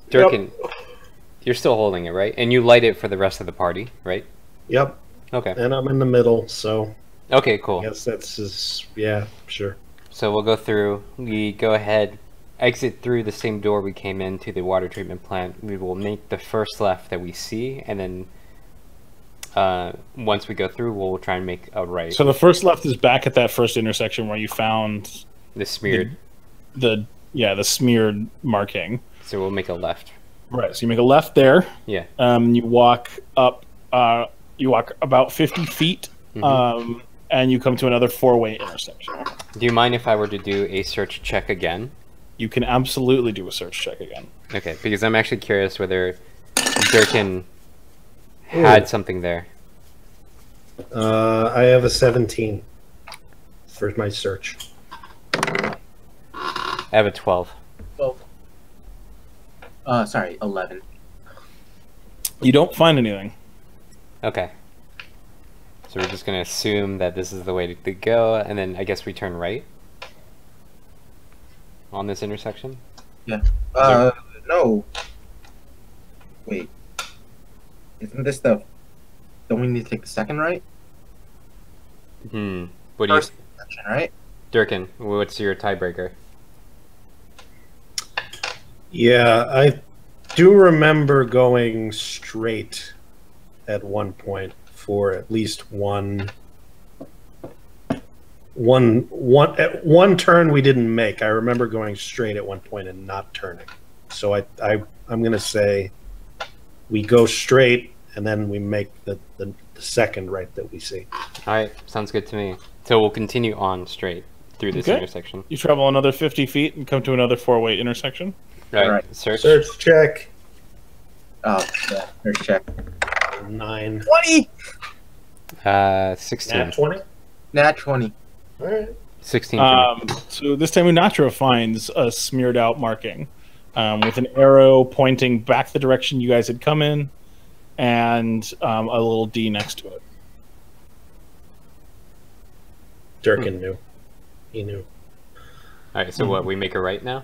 Durkin, you're still holding it, right? And you light it for the rest of the party, right? Yep. Okay. And I'm in the middle, so Okay, cool. I guess that's just, yeah, sure. So we'll go through. We go ahead, exit through the same door we came into the water treatment plant. We will make the first left that we see, and then once we go through, we'll try and make a right. So the first left is back at that first intersection where you found The smeared. the smeared marking. So we'll make a left. Right. So you make a left there. Yeah. You walk up. You walk about 50 feet, and you come to another 4-way intersection. Do you mind if I were to do a search check again? You can absolutely do a search check again. Okay, because I'm actually curious whether Durkin had something there. I have a 17 for my search. I have a 12. Sorry, 11. You don't find anything. Okay. So we're just going to assume that this is the way to go, and then I guess we turn right on this intersection? Yeah. No. Wait. Isn't this the... Don't we need to take the second right? What do you... First section, right? Durkin, what's your tiebreaker? Yeah, I do remember going straight at one point for at least one turn we didn't make. I remember going straight at one point and not turning. So I'm going to say we go straight and then we make the second right that we see. All right, sounds good to me. So we'll continue on straight through this intersection. You travel another 50 feet and come to another 4-way intersection. Right. Search. Search check. Oh, yeah. Search check. 9. 20! 16. Nat 20? Nat 20. All right. 16 for me. So this time Unatra finds a smeared out marking with an arrow pointing back the direction you guys had come in and a little D next to it. Durkin knew. He knew. All right, so what, we make a right now?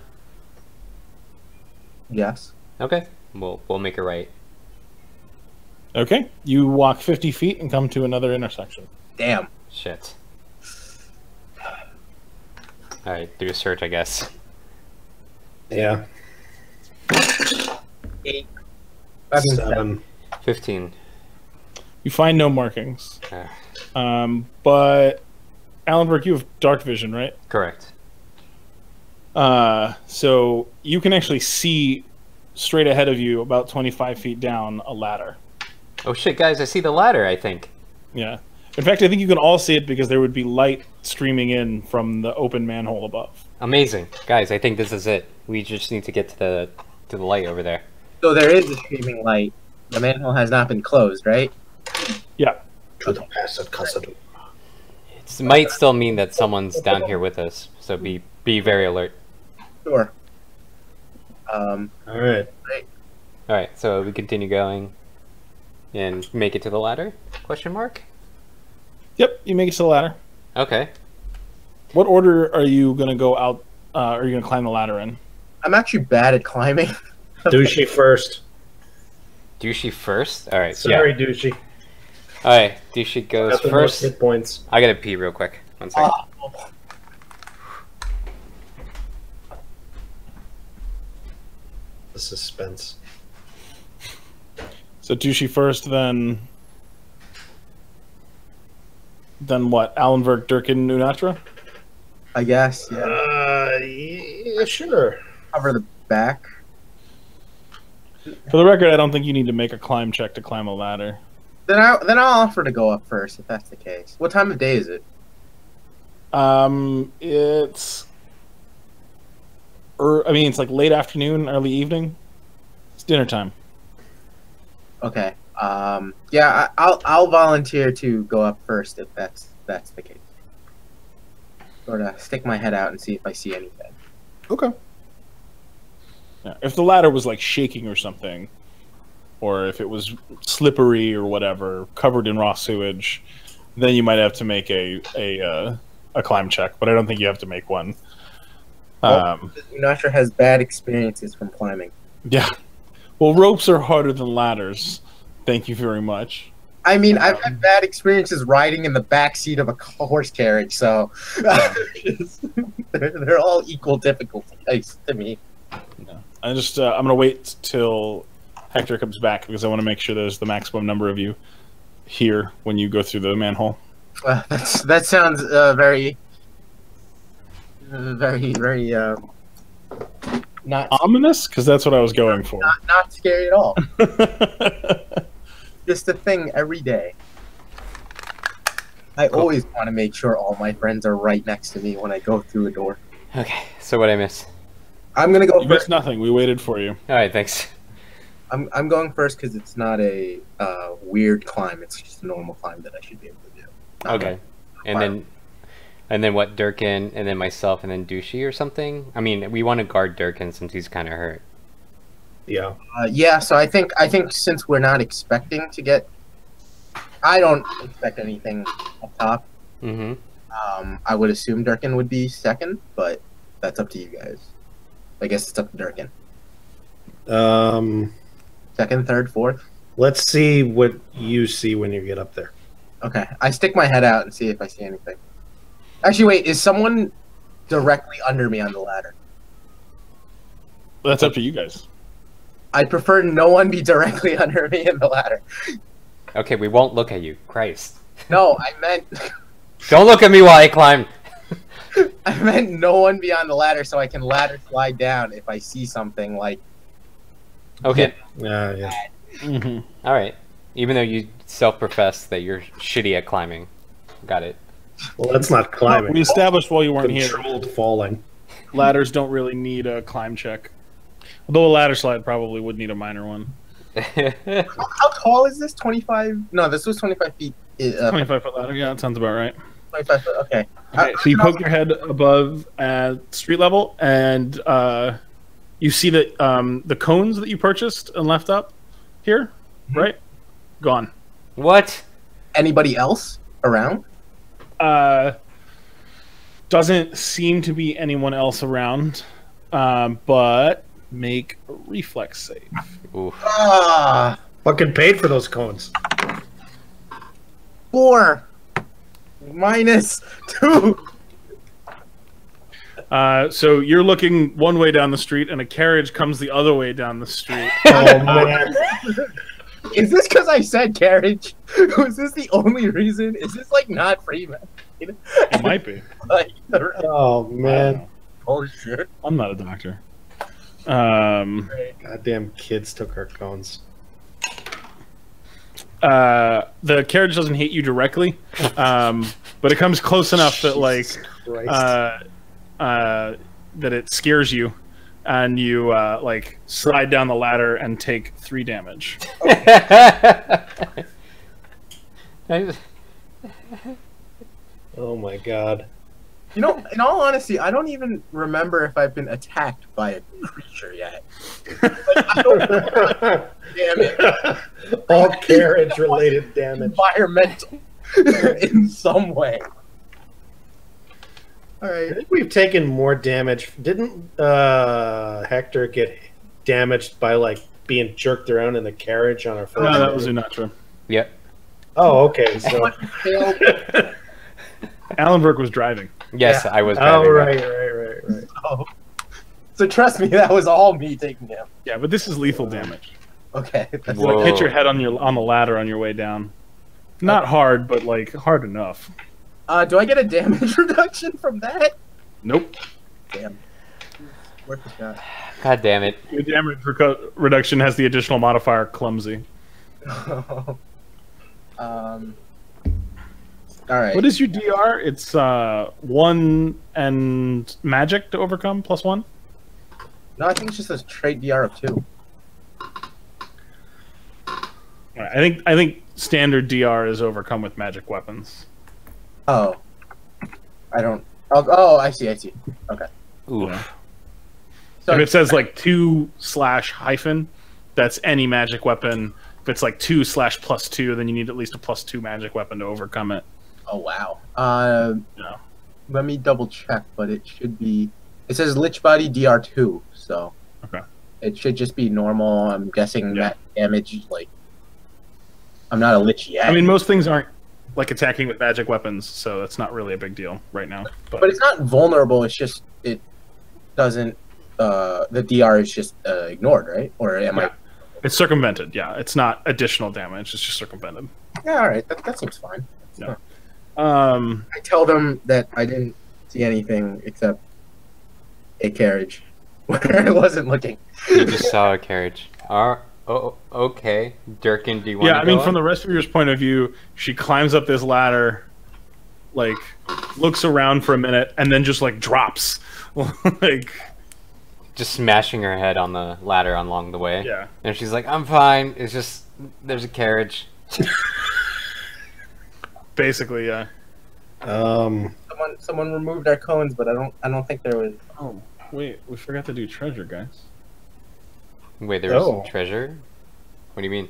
Yes. Okay, we'll make a right. Okay, you walk 50 feet and come to another intersection. Damn. Shit. All right, do a search, I guess. Yeah. 8. 7. 15. You find no markings. But Alan Burke, you have dark vision, right? Correct. So you can actually see straight ahead of you, about 25 feet down, a ladder. Oh shit, guys, I see the ladder, I think. Yeah. In fact, I think you can all see it because there would be light streaming in from the open manhole above. Amazing. Guys, I think this is it. We just need to get to the light over there. So there is a streaming light. The manhole has not been closed, right? Yeah. To the passive custody. It might still mean that someone's down here with us, so be very alert. Sure. All right. Great. All right, so we continue going and make it to the ladder? Question mark? Yep, you make it to the ladder. Okay. What order are you going to go out, are you going to climb the ladder in? I'm actually bad at climbing. Douchey first. Douchey first? All right. Sorry, Douchey. All right, Douchey goes Got the most first. hit points. I gotta pee real quick. 1 second. The suspense. So Douchey first, then what? Alanberg, Durkin, Unatra? I guess, yeah. Yeah, sure. Cover the back. For the record, I don't think you need to make a climb check to climb a ladder. Then I'll offer to go up first, if that's the case. What time of day is it? It's like late afternoon, early evening. It's dinner time. Okay. Yeah, I'll volunteer to go up first if that's the case. Sort of stick my head out and see if I see anything. Okay. Yeah, if the ladder was like shaking or something, or if it was slippery or whatever, covered in raw sewage, then you might have to make a climb check. But I don't think you have to make one. Unatra has bad experiences from climbing. Yeah. Well, ropes are harder than ladders. Thank you very much. I mean, I've had bad experiences riding in the back seat of a horse carriage, so they're all equal difficulty to me. No. I'm gonna wait till Hector comes back because I want to make sure there's the maximum number of you hear when you go through the manhole. That sounds very, very not Ominous, because that's what I was going for. not scary at all. Just a thing every day. I always want to make sure all my friends are right next to me when I go through a door. Okay, so what I miss? I'm gonna go You first. missed nothing. We waited for you. All right, thanks. I'm going first because it's not a weird climb. It's just a normal climb that I should be able to do. Okay, and then what? Durkin, and then myself, and then Douchey or something. I mean, we want to guard Durkin since he's kind of hurt. Yeah. Yeah. So I think since we're not expecting to get, I don't expect anything up top. Mm-hmm. I would assume Durkin would be second, but that's up to you guys. I guess it's up to Durkin. Second, third, fourth. Let's see what you see when you get up there. Okay, I stick my head out and see if I see anything. Actually, wait, is someone directly under me on the ladder? That's up to you guys. I'd prefer no one be directly under me in the ladder. Okay, we won't look at you. Christ. No, I meant Don't look at me while I climb. I meant no one be on the ladder so I can ladder slide down if I see something like. Okay. Yeah. Mm-hmm. All right. Even though you self-profess that you're shitty at climbing. Got it. Well, that's not climbing. We established while you weren't here, Controlled falling. ladders don't really need a climb check. Although a ladder slide probably would need a minor one. How tall is this? 25? No, this was 25 feet. 25-foot ladder, yeah, that sounds about right. 25 foot. Okay. Okay, so you poke your head above at street level, and you see that the cones that you purchased and left up here, right? Gone. What? Anybody else around? Doesn't seem to be anyone else around, but make a reflex save. Oof. Ah, Fucking paid for those cones. 4 minus 2. So you're looking one way down the street, and a carriage comes the other way down the street. Oh man. Is this because I said carriage? Was this the only reason? Is this like not Freeman? It might be. Like, Oh man. oh shit. I'm not a doctor. Goddamn kids took our cones. The carriage doesn't hit you directly, but it comes close enough that like Christ. that it scares you, and you like slide down the ladder and take 3 damage. Oh my god. You know, in all honesty, I don't even remember if I've been attacked by a creature yet. Like, I don't know. Damn it. All carriage related damage. Environmental in some way. All I right. think we've taken more damage. Didn't Hector get damaged by like being jerked around in the carriage on our first? No, that was Unatra. Yep. Oh, okay. So. Failed. Alan Burke was driving. Yes, Yeah. I was. Oh, driving that. right. Oh. So trust me, that was all me taking him. Yeah, but this is lethal damage. Okay. That's Whoa. Like hit your head on the ladder on your way down. Not hard, but like hard enough. do I get a damage reduction from that? Nope. Damn. Worth a shot. God damn it. Your damage reduction has the additional modifier clumsy. All right. What is your DR? It's 1 and magic to overcome +1. No, I think it's just a straight DR of 2. Alright, I think standard DR is overcome with magic weapons. Oh. I don't. Oh, I see. Okay. Ooh. Yeah. So If it says like 2/-, that's any magic weapon. If it's like 2/+2, then you need at least a +2 magic weapon to overcome it. oh wow. Yeah. Let me double check, but it should be. It says Lich Body DR2, so. Okay. It should just be normal. I'm guessing Yeah. that damage, like. I'm not a Lich yet. I mean, most things aren't like attacking with magic weapons, so that's not really a big deal right now. but it's not vulnerable. It's just it doesn't. The DR is just ignored, right? Or am Yeah. It's circumvented, yeah. It's not additional damage, it's just circumvented. Yeah, all right. That seems fine. Yeah. I tell them that I didn't see anything except a carriage where I wasn't looking. You just saw a carriage. Oh, okay. Durkin, do you want Yeah, to I mean, go from on? the rest of your point of view, she climbs up this ladder, like, looks around for a minute, and then just, like, drops. Like... Just smashing her head on the ladder along the way. Yeah. And she's like, I'm fine. It's just, there's a carriage. Basically, yeah. Someone removed our cones, but I don't think there was. Oh, wait, we forgot to do treasure, guys. Wait, there's treasure? What do you mean?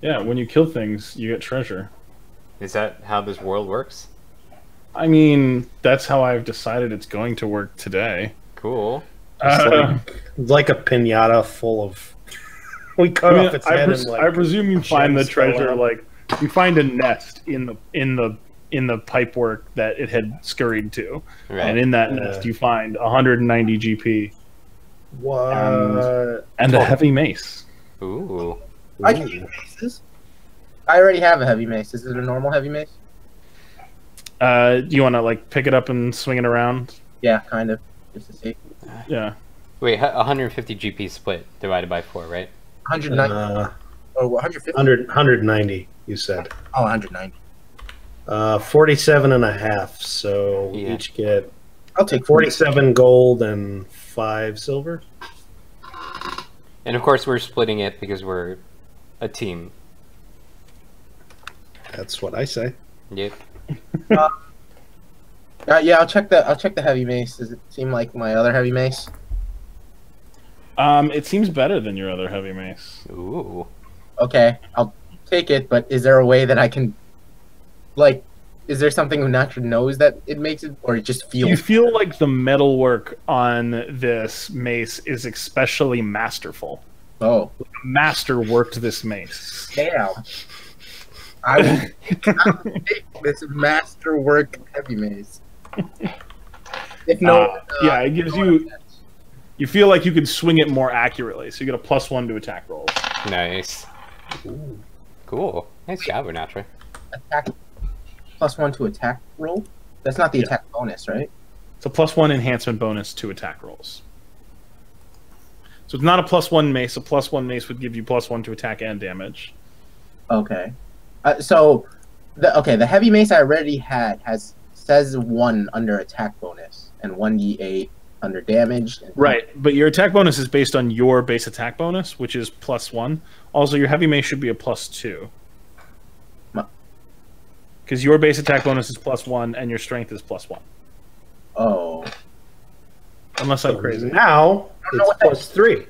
Yeah, when you kill things, you get treasure. Is that how this world works? I mean, that's how I've decided it's going to work today. Cool. Like a pinata full of. We cut off its head and like. I presume you find the gems fell treasure out. like you find a nest in the pipework that it had scurried to, Right. and in that nest you find 190 GP What? and a heavy mace. Ooh. I can use maces. I already have a heavy mace. Is it a normal heavy mace? Do you want to like pick it up and swing it around? Yeah, kind of. Just to see. Yeah. Wait, 150 GP split divided by 4, right? 190 or 150? 190, you said. Oh, 190. 47 and a half, so we Yeah. each get I'll take 47 gold and 5 silver. And of course we're splitting it because we're a team. That's what I say. Yep. Yeah, I'll check the heavy mace. Does it seem like my other heavy mace? It seems better than your other heavy mace. Ooh. Okay, I'll take it. But is there a way that I can, like, is there something Unatra knows that it makes it, or it just feels? You feel like the metalwork on this mace is especially masterful. Oh, Master worked this mace. damn! I will take this masterwork heavy mace. If no, Yeah, it gives you. You feel like you could swing it more accurately, so you get a +1 to attack rolls. Nice. Ooh. Cool. Nice job, Unatra. Attack +1 to attack roll. That's not the attack bonus, right? It's a +1 enhancement bonus to attack rolls. So it's not a +1 mace. A +1 mace would give you +1 to attack and damage. Okay. So, the heavy mace I already had says 1 under attack bonus and 1d8 under damage. Right, but your attack bonus is based on your base attack bonus, which is +1. Also, your heavy mace should be a +2. Because your base attack bonus is +1 and your strength is +1. Oh. Unless I'm crazy. Now it's +3.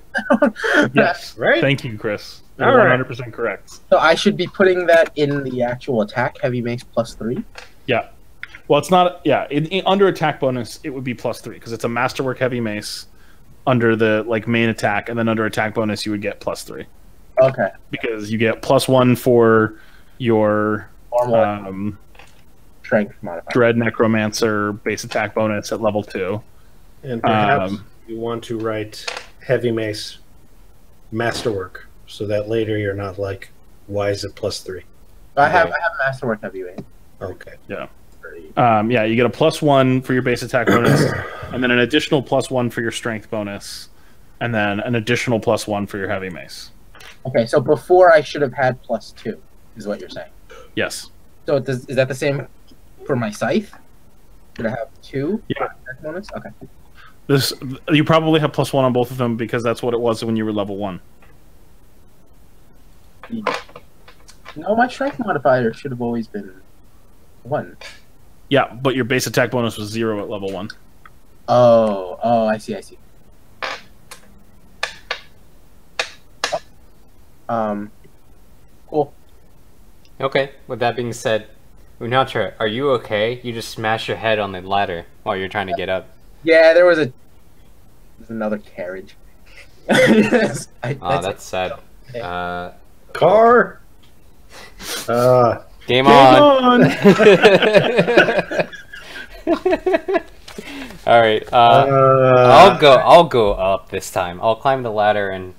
Yes. Right? Thank you, Chris. You're All right. 100% correct. So I should be putting that in the actual attack, heavy mace +3? Yeah. Well, it's not. Yeah, under attack bonus, it would be +3 because it's a masterwork heavy mace under the main attack, and then under attack bonus, you would get +3 Okay. because you get +1 for your Normal strength modifier. Dread Necromancer base attack bonus at level 2. And perhaps you want to write heavy mace masterwork so that later you're not like, why is it +3? I have masterwork heavy mace. Okay. Yeah. Yeah, you get a +1 for your base attack bonus, and then an additional +1 for your strength bonus, and then an additional +1 for your heavy mace. Okay, so before I should have had +2, is what you're saying. Yes. So is that the same for my scythe? Should I have 2? Yeah. Attack bonus? Okay. This you probably have +1 on both of them because that's what it was when you were level 1. No, my strength modifier should have always been 1. Yeah, but your base attack bonus was 0 at level 1. Oh, I see. Cool. Okay, with that being said, Unatra, are you okay? You just smash your head on the ladder while you're trying to get up. Yeah, there's another carriage. That's That's sad. Car. Game on! All right. I'll go up this time. I'll climb the ladder and.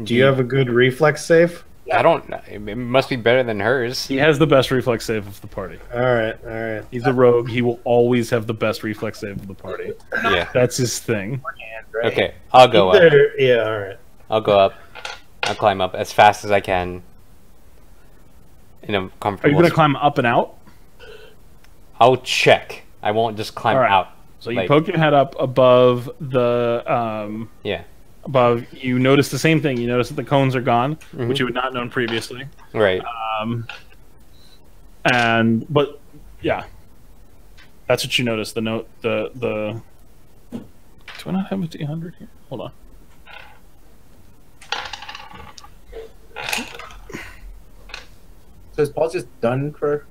Do you have a good reflex save? I don't. It must be better than hers. He has the best reflex save of the party. All right. He's a rogue. He will always have the best reflex save of the party. Yeah. That's his thing. Right? Okay, I'll go up. Yeah, all right. I'll go up. I'll climb up as fast as I can. In a Are comfortable. you going to climb up and out? I'll check. I won't just climb All right. out. So you poke your head up above the Yeah. above. You notice the same thing. You notice that the cones are gone, which you had not known previously. Right. But yeah, that's what you notice. The note. The. Do I not have a D100 here? Hold on. So is Paul just done for?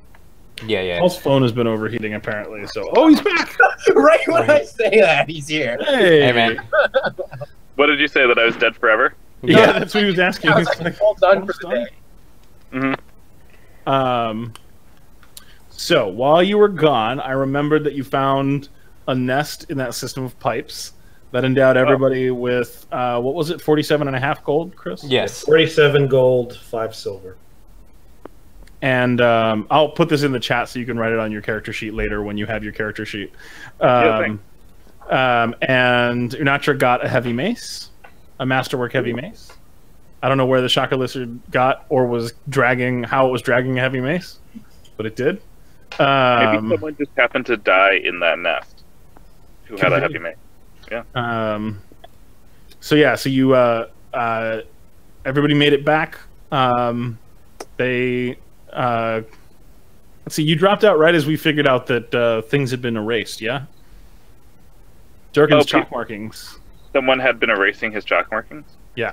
Yeah. Paul's phone has been overheating apparently. So he's back. Right when I say that, he's here. Hey, Hey, man. What did you say, that I was dead forever? No, Yeah. that's what he was asking. I was like, Paul's done for the day. Mm-hmm. So while you were gone, I remembered that you found a nest in that system of pipes that endowed everybody with what was it, 47.5 gold, Chris? Yes. 47 gold, 5 silver. And I'll put this in the chat so you can write it on your character sheet later when you have your character sheet. Yeah, And Unatra got a heavy mace, a masterwork heavy mace. I don't know where the Shaka Lizard got or was dragging, how it was dragging a heavy mace, but it did. Maybe someone just happened to die in that nest who had a heavy mate. So you everybody made it back. Let's see, you dropped out right as we figured out that things had been erased, yeah? Durkin's chalk markings. Someone had been erasing his chalk markings? Yeah.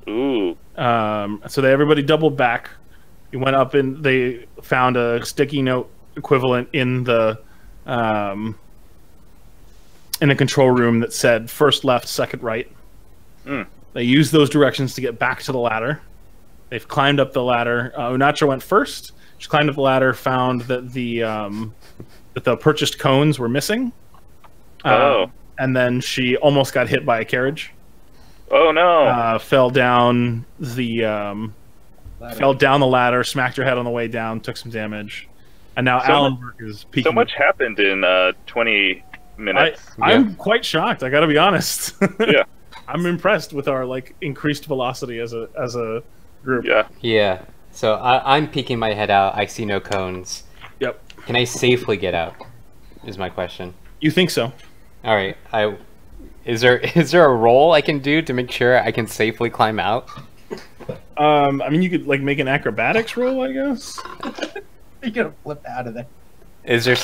Ooh. So everybody doubled back. You went up and they found a sticky note equivalent in the control room that said first left, second right. They used those directions to get back to the ladder. They've climbed up the ladder. Unatra went first. She climbed up the ladder, found that the purchased cones were missing. And then she almost got hit by a carriage. Oh no! Fell down the ladder, smacked her head on the way down, took some damage, and now Allenberg is peeking. So much happened in 20 minutes. I'm quite shocked. I got to be honest. Yeah. I'm impressed with our increased velocity as a group. Yeah. Yeah. So I'm peeking my head out. I see no cones. Yep. Can I safely get out? Is my question. You think so? All right. Is there a roll I can do to make sure I can safely climb out? I mean, you could make an acrobatics roll, I guess. You're gonna flip out of there. Is there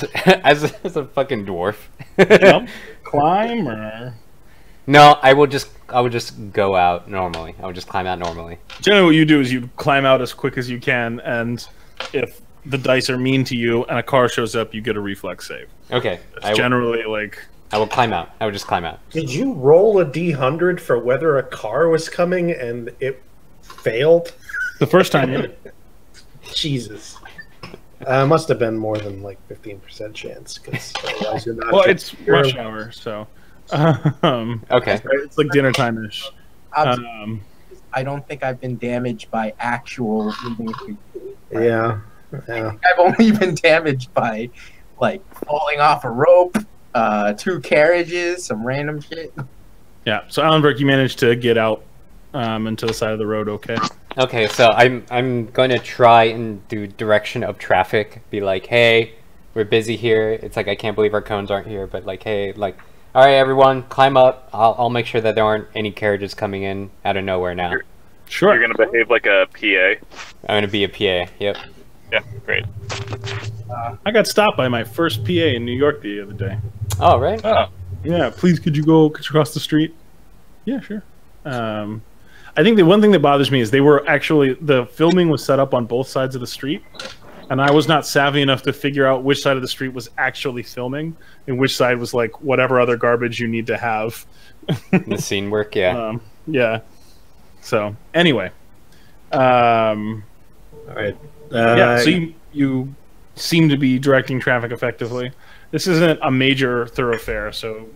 as a fucking dwarf? Jump, climb, or No, I would just go out normally. I would just climb out normally. generally what you do is you climb out as quick as you can, and if the dice are mean to you and a car shows up, you get a reflex save. Okay. It's generally I will climb out. I would just climb out. Did you roll a D100 for whether a car was coming and it failed? the first time. Yeah. Jesus. Must have been more than 15% chance, because otherwise you're not. Well, it's rush hour, so Okay. it's like dinner time ish. I don't think I've been damaged by actual moving creatures. Yeah. I've only been damaged by falling off a rope, 2 carriages, some random shit. Yeah. So Allenberg, you managed to get out into the side of the road. Okay. Okay, so I'm going to try and do direction of traffic. Be like, hey, we're busy here. It's I can't believe our cones aren't here. But hey, all right, everyone, climb up. I'll make sure that there aren't any carriages coming in out of nowhere now. Sure. You're gonna behave like a PA. I'm gonna be a PA. Yep. Yeah, great. I got stopped by my first PA in New York the other day. Oh, right. Oh. Yeah, please, could you cross the street? Yeah, sure. I think the one thing that bothers me is the filming was set up on both sides of the street, and I was not savvy enough to figure out which side of the street was actually filming and which side was whatever other garbage you need to have. The scene work, yeah. Yeah. So anyway, All right. yeah. So you seem to be directing traffic effectively. This isn't a major thoroughfare, so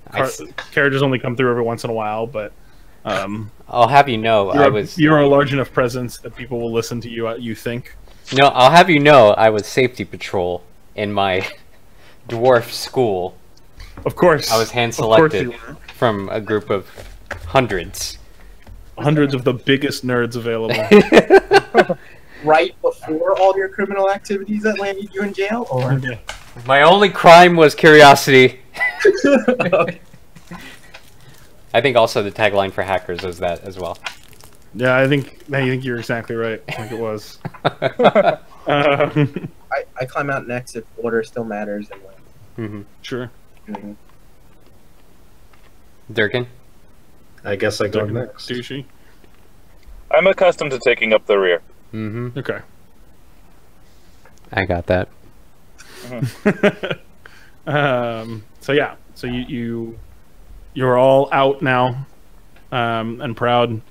carriages only come through every once in a while, but I'll have you know, You're a large enough presence that people will listen to you. You think? No, I'll have you know, I was safety patrol in my dwarf school. Of course. I was hand selected from a group of hundreds. Hundreds of the biggest nerds available. Right before all your criminal activities that landed you in jail, or My only crime was curiosity. Okay. I think also the tagline for hackers was that as well. Yeah, I think you're exactly right. I think it was. I climb out next if order still matters and win. Sure. Mhm. Durkin? I guess I go next. Douchey. I'm accustomed to taking up the rear. Okay. I got that. So yeah, so you're all out now, and proud.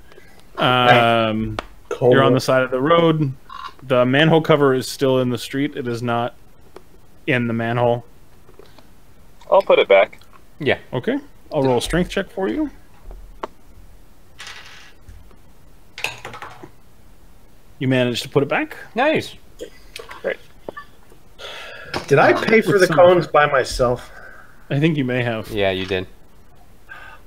You're on the side of the road. The manhole cover is still in the street. It is not in the manhole. I'll put it back. Yeah. Okay. I'll roll a strength check for you. You managed to put it back. Nice. Great. Did I pay for the cones by myself? I think you may have. Yeah, you did.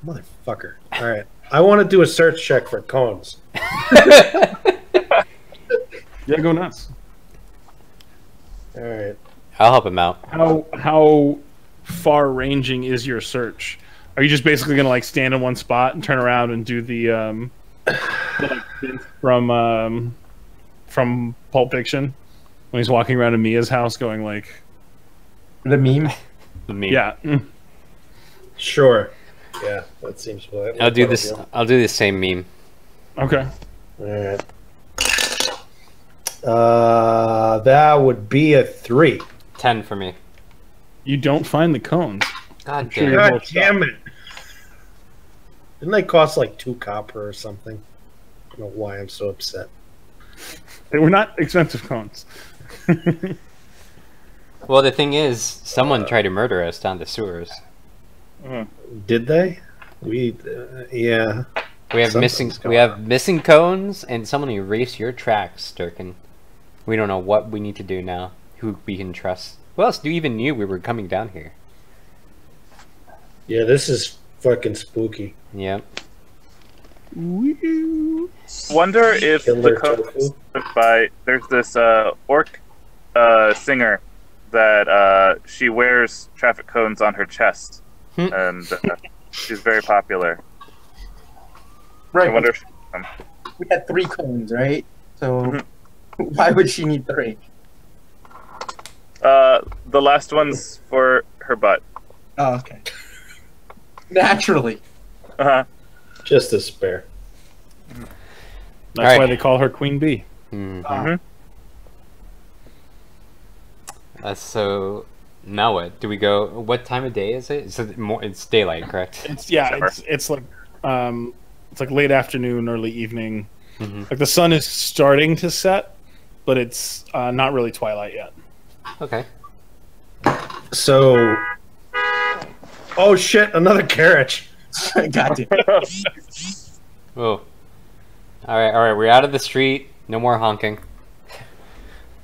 Motherfucker. All right. I want to do a search check for cones. Yeah, go nuts. All right. I'll help him out. How far ranging is your search? Are you just basically gonna like stand in one spot and turn around and do the from Pulp Fiction when he's walking around in Mia's house going like The meme. The meme. yeah. Sure. Yeah, that seems right. I'll do this. I'll do the same meme. Okay. All right. That would be a 3. 10 for me. You don't find the cones. God sure damn. you're- God damn it! Didn't they cost like 2 copper or something? I don't know why I'm so upset. They were not expensive cones. Well, the thing is, someone tried to murder us down the sewers. Did they? Yeah. We have missing cones, and someone erased your tracks, Durkin. We don't know what we need to do now. Who we can trust? Who else even knew we were coming down here? Yeah, this is fucking spooky. Yep. Wonder if Killer the cones tofu. by there's this orc singer that she wears traffic cones on her chest, and she's very popular. Right. I wonder if We had 3 cones, right? So why would she need 3? the last one's for her butt. Oh, okay. Naturally. Uh-huh. Just a spare. That's why they call her Queen Bee. So now what? Do we go? What time of day is it? It's daylight, correct? It's like late afternoon, early evening. Like the sun is starting to set, but it's not really twilight yet. Okay. So. Oh shit! Another carriage. God damn. Oh. All right. We're out of the street. No more honking.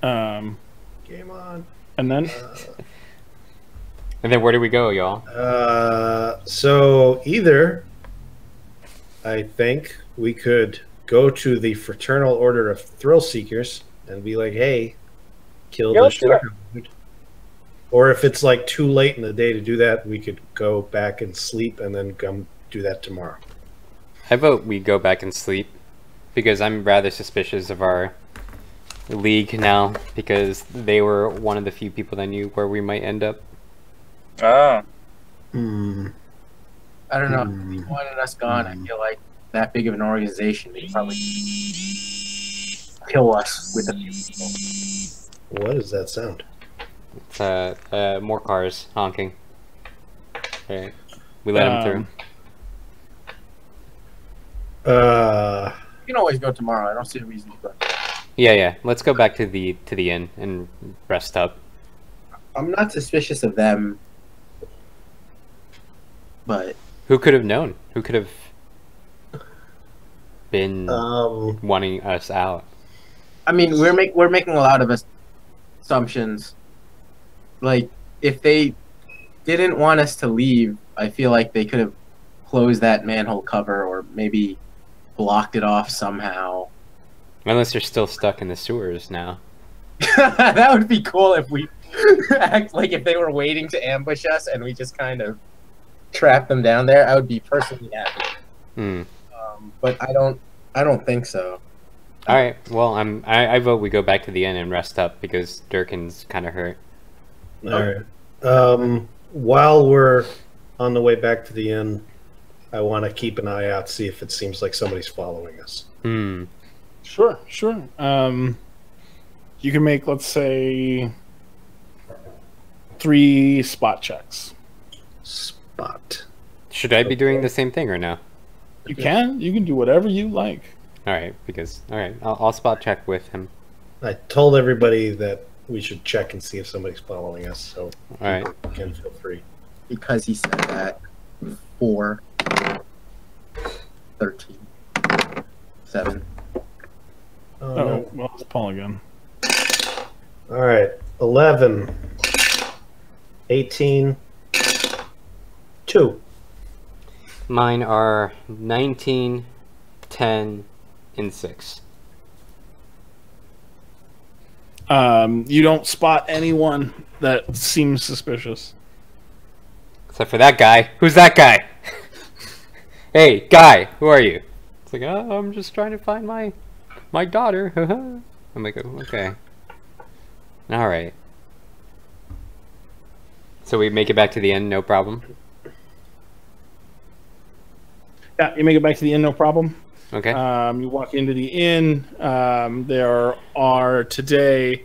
Game on. And then And then where do we go, y'all? So either I think we could go to the Fraternal Order of Thrill Seekers and be like, "Hey, kill the sugar." Or if it's like too late in the day to do that, we could go back and sleep and then come do that tomorrow. I vote we go back and sleep because I'm rather suspicious of our league now because they were one of the few people that knew where we might end up. Oh. I don't know. If you wanted us gone, I feel like that big of an organization would probably kill us with a few people. What does that sound? It's more cars honking. Okay. We let them through. You can always go tomorrow. I don't see a reason to go. Yeah. Let's go back to the inn and rest up. I'm not suspicious of them, but Who could have known? Who could have? been wanting us out? I mean, we're making a lot of assumptions. Like, if they didn't want us to leave, I feel like they could have closed that manhole cover or maybe blocked it off somehow. Unless they're still stuck in the sewers now. That would be cool if we act like if they were waiting to ambush us and we just kind of trapped them down there. I would be personally happy. But I don't think so. All right. Well, I vote we go back to the inn and rest up because Durkin's kind of hurt. All right. While we're on the way back to the inn, I want to keep an eye out, see if it seems like somebody's following us. Sure. You can make, let's say, 3 spot checks. Spot. Should I be doing the same thing or no? You can do whatever you like. All right, I'll spot check with him. I told everybody that we should check and see if somebody's following us, so all right, can feel free. Because he said that. 4, 13, 7. Oh, well, it's Paul again. All right, 11, 18, 2. Mine are 19, 10, and 6. You don't spot anyone that seems suspicious. Except for that guy. Who's that guy? Hey, guy, who are you? It's like, oh, I'm just trying to find my daughter. I'm like, oh, okay. All right. So we make it back to the end, no problem? Yeah, you make it back to the inn, no problem. Okay. You walk into the inn. There are today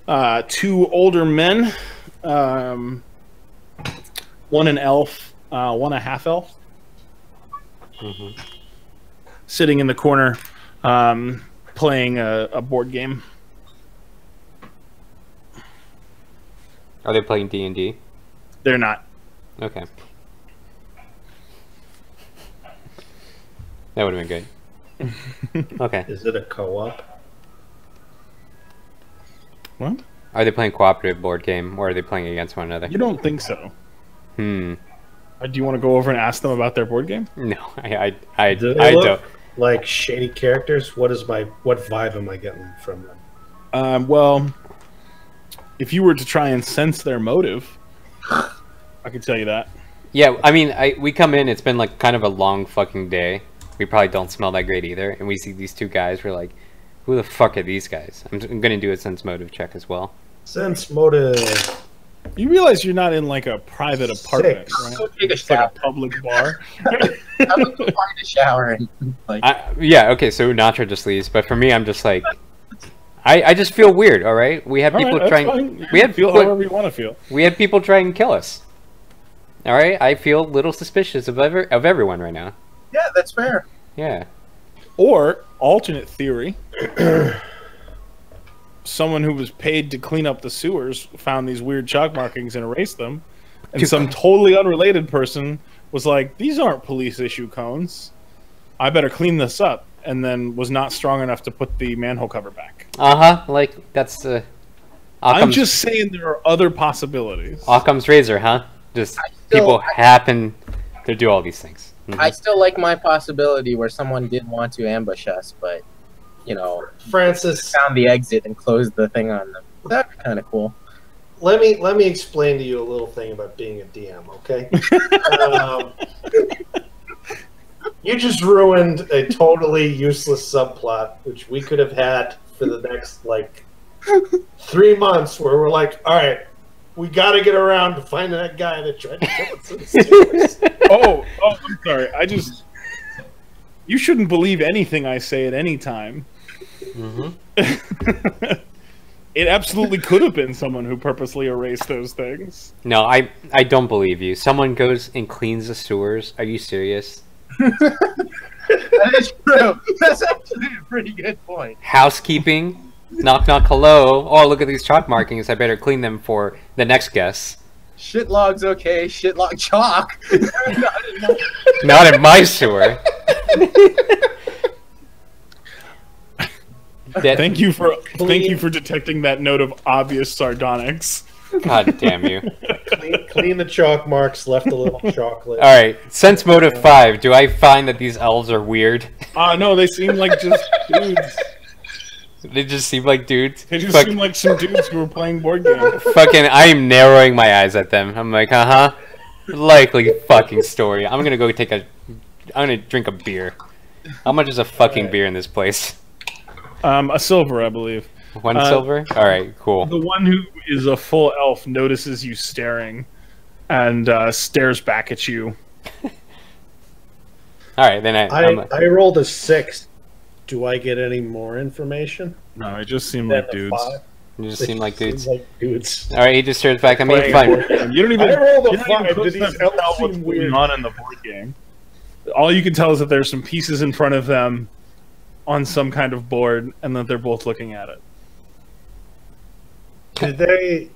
2 older men. One an elf, one a half elf. Sitting in the corner, playing a board game. Are they playing D&D? They're not. Okay. That would have been good. Okay. Is it a co-op? What? Are they playing cooperative board game, or are they playing against one another? You don't think so? Do you want to go over and ask them about their board game? No, I Do they look don't. like shady characters? What vibe am I getting from them? Well, if you were to try and sense their motive, I could tell you that. Yeah, I mean, we come in. It's been like kind of a long fucking day. We probably don't smell that great either, and we see these 2 guys. We're like, who the fuck are these guys? I'm gonna do a sense motive check as well. Sense motive. You realize you're not in like a private apartment, 6. right? Go take a It's like shower. a public bar. I'm gonna go find a shower and like. Yeah, okay, so Natra just leaves, but for me, I'm just like, I just feel weird. All right, we had All people right, trying. that's fine. You We can had feel however you want to feel. We had people try and kill us. All right, I feel a little suspicious of everyone right now. Yeah, that's fair. Yeah. Or alternate theory. Someone who was paid to clean up the sewers found these weird chalk markings and erased them. And some totally unrelated person was like, these aren't police issue cones. I better clean this up. And then was not strong enough to put the manhole cover back. Like that's I'm just saying there are other possibilities. Occam's razor, huh? Just people happen to do all these things. I still like my possibility where someone did want to ambush us, but Francis, found the exit and closed the thing on them. That'd be kind of cool. let me explain to you a little thing about being a DM, okay? You just ruined a totally useless subplot, which we could have had for the next, 3 months, where we're like, all right, we got to get around to finding that guy that tried to kill us in the sewers. Oh, I'm sorry. You shouldn't believe anything I say at any time. It absolutely could have been someone who purposely erased those things. No, I don't believe you. Someone goes and cleans the sewers. Are you serious? That is true. That's actually a pretty good point. Housekeeping. Knock, knock, hello. Oh, look at these chalk markings. I better clean them for the next guest. Shit log's okay. Shit log chalk. Not in my sewer. Thank you for detecting that note of obvious sardonics. God damn you. Clean the chalk marks, left a little chocolate. Alright, sense motive 5. Do I find that these elves are weird? No, they seem like just dudes. They just seem like dudes? They just seem like some dudes who were playing board games. Fucking, I am narrowing my eyes at them. I'm like, likely fucking story. I'm gonna go I'm gonna drink a beer. How much is a fucking beer in this place? A silver, I believe. 1 silver? Alright, cool. The one who is a full elf notices you staring and stares back at you. Alright, then I rolled a 6. Do I get any more information? No, it just seemed like dudes. You just seem like dudes. Dudes. Alright, he just stares back at me. Fine. You don't even. I rolled a you 5. Do Did these elves tell what's seem going weird? on in the board game. All you can tell is that there's some pieces in front of them on some kind of board, and that they're both looking at it. Did they?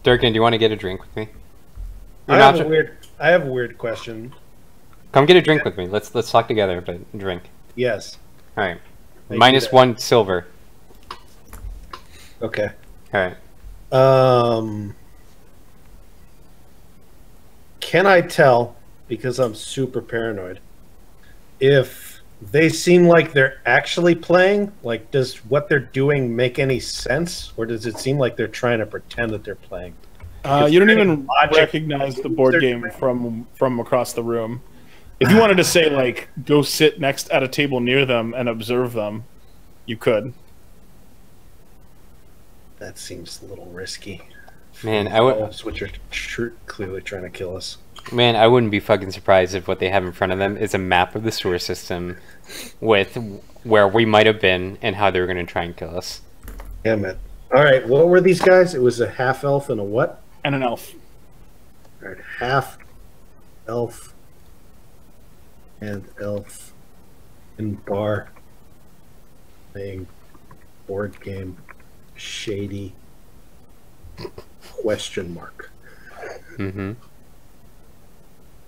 Durkin, do you want to get a drink with me? I have a weird question. Come get a drink with me. Let's talk together, but drink. Yes. Alright. I Minus do that. 1 silver. Okay. Alright. Can I tell, because I'm super paranoid, if they seem like they're actually playing? Like, does what they're doing make any sense? Or does it seem like they're trying to pretend that they're playing? You don't even recognize the board game from across the room. If you wanted to say, like, go sit next at a table near them and observe them, you could. That seems a little risky. Man, I would. Which are clearly trying to kill us. Man, I wouldn't be fucking surprised if what they have in front of them is a map of the sewer system with where we might have been and how they were going to try and kill us. Damn it. Alright, what were these guys? It was a half elf and a what? And an elf. Alright, half elf and elf in bar playing board game shady question mark. Mm-hmm.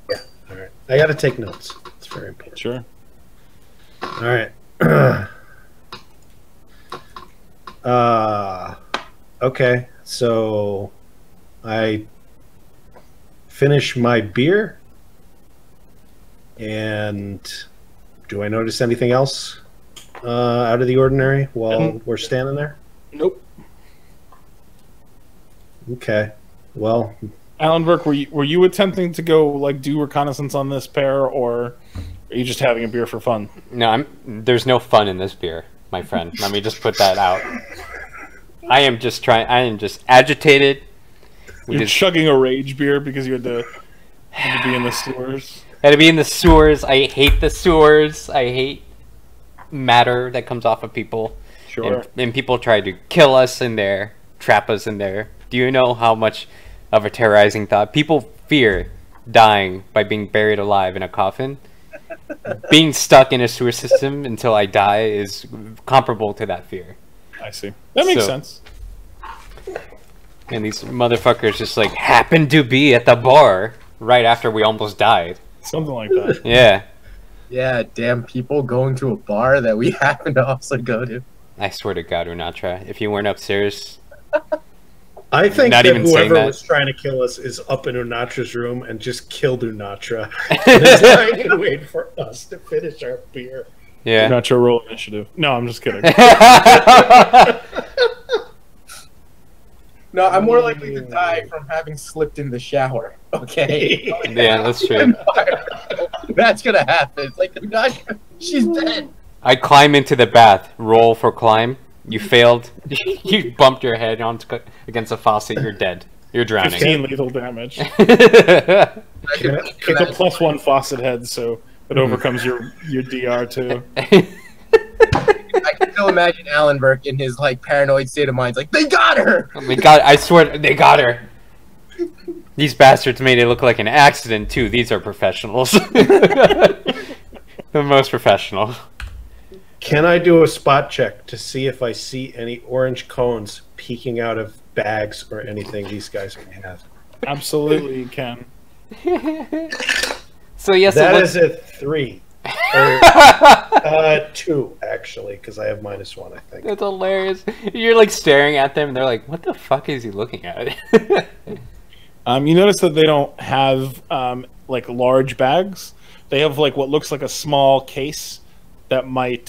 Yeah, alright. I gotta take notes. It's very important. Sure. Alright. Okay, so I finish my beer, and do I notice anything else out of the ordinary while we're standing there? Nope. Okay, well, Alan Burke, were you attempting to go like do reconnaissance on this pair, or are you just having a beer for fun? No, there's no fun in this beer, my friend. Let me just put that out. I am just agitated. You're chugging a rage beer because you had to be in the sewers. Had to be in the sewers. I hate the sewers. I hate matter that comes off of people. Sure. And people try to kill us in there, trap us in there. Do you know how much of a terrorizing thought? People fear dying by being buried alive in a coffin. Being stuck in a sewer system until I die is comparable to that fear. I see. That makes sense. And these motherfuckers just like happened to be at the bar right after we almost died. Something like that. Yeah. Yeah, damn people going to a bar that we happen to also go to. I swear to God, Unatra, if you weren't upstairs... I think Not that even saying whoever that. was trying to kill us is up in Unatra's room and just killed Unatra. And is trying to wait for us to finish our beer. Yeah. Not your roll initiative. No, I'm just kidding. No, I'm more likely to die from having slipped in the shower. Okay. Yeah, that's true. That's gonna happen. It's like she's dead. I climb into the bath. Roll for climb. You failed. You bumped your head against a faucet. You're dead. You're drowning. 15 lethal damage. Yeah. It's a +1 faucet head, so it overcomes your DR too. I can still imagine Alan Burke in his like paranoid state of mind. Like, they got her. Oh my God! I swear they got her. These bastards made it look like an accident too. These are professionals. The most professional. Can I do a spot check to see if I see any orange cones peeking out of bags or anything these guys may have? Absolutely, you can. So yes, That is a 3. 2 actually, because I have -1, I think. That's hilarious. You're like staring at them, and they're like, "What the fuck is he looking at?" You notice that they don't have like large bags. They have like what looks like a small case that might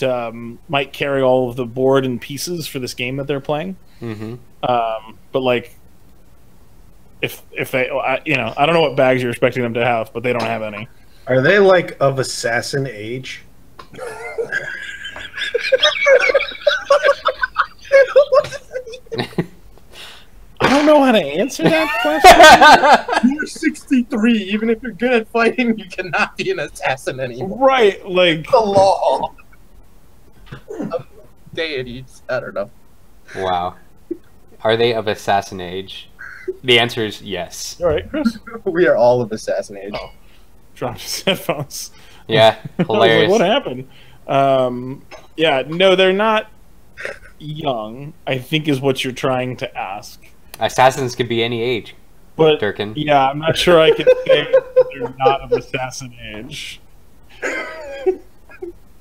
carry all of the board and pieces for this game that they're playing. Mm-hmm. But like, if they, I don't know what bags you're expecting them to have, but they don't have any. Are they like of assassin age? I don't know how to answer that question. You're 63. Even if you're good at fighting, you cannot be an assassin anymore. Right, like The law of deities. I don't know. Wow. Are they of assassin age? The answer is yes. all right, Chris. We are all of assassin age. Oh. Dropped his headphones. Yeah, I was hilarious. like, what happened? Yeah, no, they're not young, I think is what you're trying to ask. Assassins could be any age, But Durkin. yeah, I'm not sure I can say that they're not of assassin age.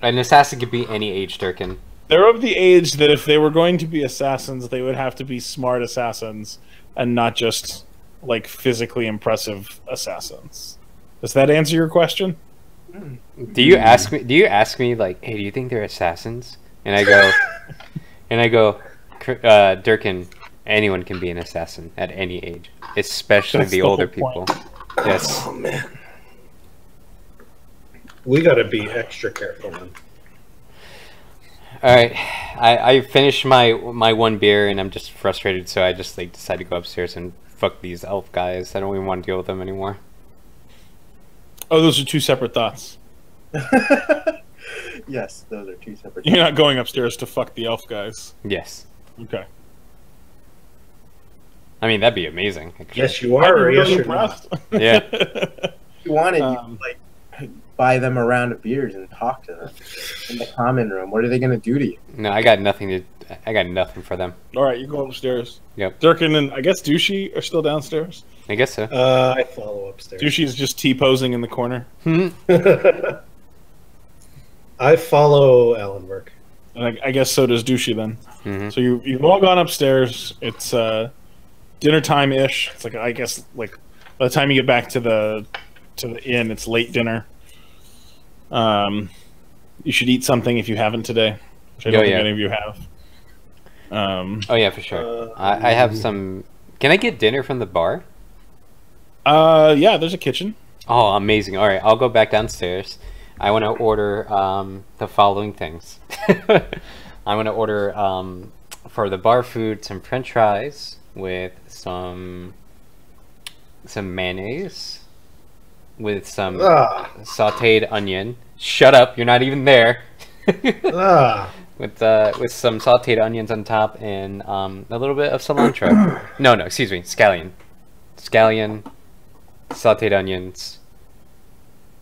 An assassin could be any age, Durkin. They're of the age that if they were going to be assassins, they would have to be smart assassins and not just like physically impressive assassins. Does that answer your question? Do you ask me? Do you ask me like, "Hey, do you think they're assassins?" And I go, Durkin. Anyone can be an assassin at any age, especially That's the the older whole people. Yes. Oh man, we got to be extra careful, man. All right. I finished my one beer and I'm just frustrated, so I just like decided to go upstairs and fuck these elf guys. I don't even want to deal with them anymore. Oh, those are two separate thoughts. Yes, those are two separate. You're not going upstairs to fuck the elf guys. Yes. Okay. I mean, that'd be amazing. Actually. Yes, you are. Or I'm yes, really you're not. Yeah. If you wanted, you Um, could, like buy them a round of beers and talk to them in the common room. What are they going to do to you? No, I got nothing for them. All right, you go upstairs. Yep. Durkin and I guess Douchey are still downstairs. I guess so. I follow upstairs. Douchey's just T-posing in the corner. I follow Allenberg. And I guess so does Douchey then. Mm-hmm. So you've all gone upstairs. It's dinner time ish. It's like I guess like by the time you get back to the inn, it's late dinner. You should eat something if you haven't today, which I don't think any of you have. Oh yeah, for sure. I have some. Can I get dinner from the bar? Yeah, there's a kitchen. Oh, amazing! All right, I'll go back downstairs. I want to order the following things. I want to order for the bar food some French fries with some mayonnaise with some sautéed onion. Shut up! You're not even there. With some sautéed onions on top and a little bit of cilantro. No, excuse me, scallion, sautéed onions,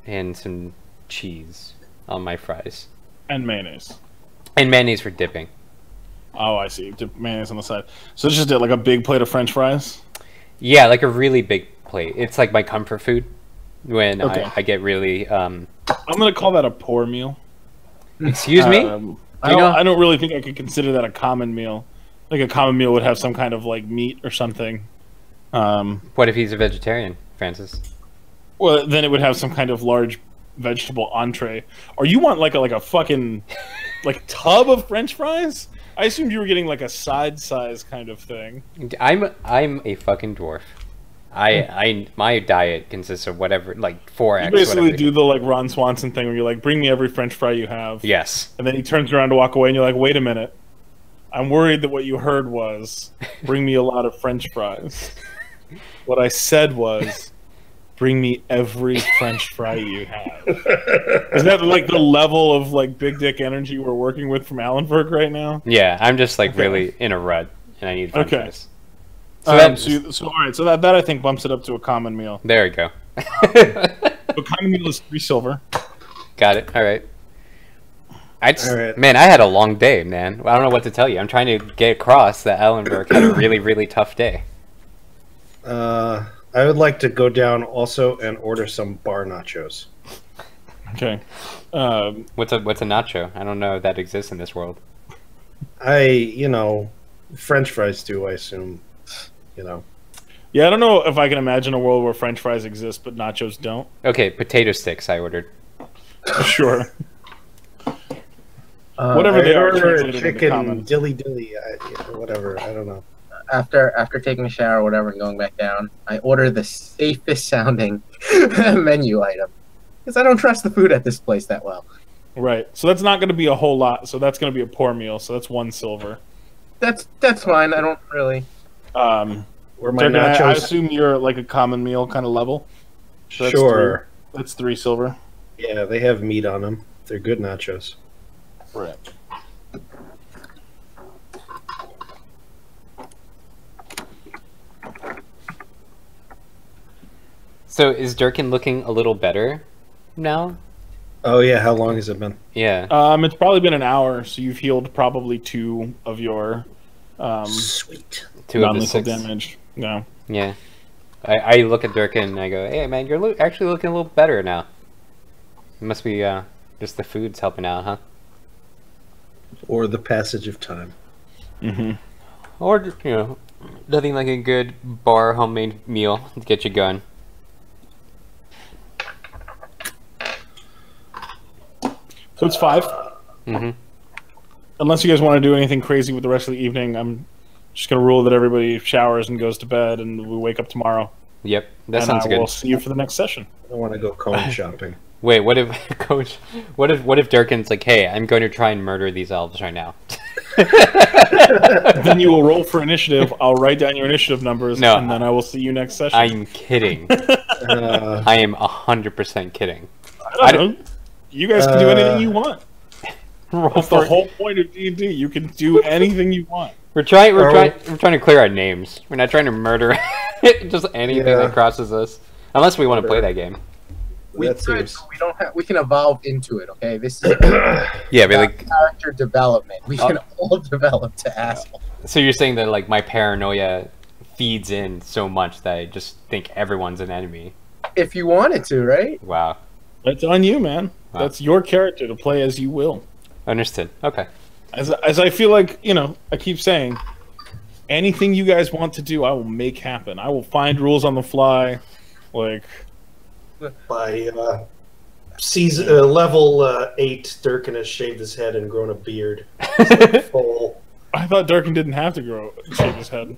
and some cheese on my fries. And mayonnaise. And mayonnaise for dipping. Oh, I see. Dip mayonnaise on the side. So it's just like a big plate of French fries? Yeah, like a really big plate. It's like my comfort food when I get really... I'm going to call that a poor meal. Excuse me? I don't really think I could consider that a common meal. Like a common meal would have some kind of like meat or something. What if he's a vegetarian, Francis? Well, then it would have some kind of large vegetable entree. Or you want like a fucking like tub of French fries? I assumed you were getting like a side size kind of thing. I'm a fucking dwarf. My diet consists of whatever, like 4x. You basically whatever. do the like Ron Swanson thing where you're like, bring me every French fry you have. Yes. And then he turns around to walk away and you're like, wait a minute. I'm worried that what you heard was, bring me a lot of French fries. What I said was, bring me every French fry you have. Is that like the level of like big dick energy we're working with from Allenberg right now? Yeah, I'm just like really in a rut and I need French fries. So all right, so that I think bumps it up to a common meal. There we go. A common meal is 3 silver. Got it. All right. All right. Man, I had a long day, man. I don't know what to tell you. I'm trying to get across that Allenberg had a really, really tough day. I would like to go down also and order some bar nachos. Okay. What's a nacho? I don't know if that exists in this world. French fries do, I assume. Yeah, I don't know if I can imagine a world where French fries exist, but nachos don't. Okay, potato sticks I ordered. Sure. Whatever they are, translated into chicken common. dilly, whatever. I don't know. After taking a shower or whatever and going back down, I order the safest sounding menu item because I don't trust the food at this place that well. Right. So that's not going to be a whole lot. So that's going to be a poor meal. So that's 1 silver. That's fine. I don't really. Where my Dirk, I nachos? assume you're like a common meal kind of level. So that's Sure. That's 3 silver. Yeah, they have meat on them. They're good nachos. Right. So is Durkin looking a little better now? Oh yeah, how long has it been? Yeah. It's probably been an hour, so you've healed probably 2 of your Sweet. 2 of the non-lethal 6. damage. No. Yeah. I look at Durkin and I go, hey man, you're actually looking a little better now. It must be just the food's helping out, huh? Or the passage of time. Mm-hmm. Or, nothing like a good bar homemade meal to get you going. So it's 5. Mm-hmm. Unless you guys want to do anything crazy with the rest of the evening, I'm just going to rule that everybody showers and goes to bed, and we wake up tomorrow. Yep, that sounds good. We'll see you for the next session. I want to go cone shopping. Wait, what if Coach? What if Durkin's like, hey, I'm going to try and murder these elves right now? Then you will roll for initiative. I'll write down your initiative numbers, No. and then I will see you next session. I'm kidding. I am 100% kidding. I don't know. You guys can do anything you want. Roll That's for the whole point of D&D. You can do anything you want. We're trying to clear our names. We're not trying to murder just anything that crosses us, unless we want to play that game. We can evolve into it. Okay, this is Yeah, but like character development. We can all develop to asshole. So you're saying that like my paranoia feeds in so much that I just think everyone's an enemy. If you wanted to, right? Wow. That's on you, man. Wow. That's your character to play as you will. Understood. Okay. As I feel like, I keep saying, anything you guys want to do, I will make happen. I will find rules on the fly. Like, By level 8, Durkin has shaved his head and grown a beard. Full. I thought Durkin didn't have to shave his head.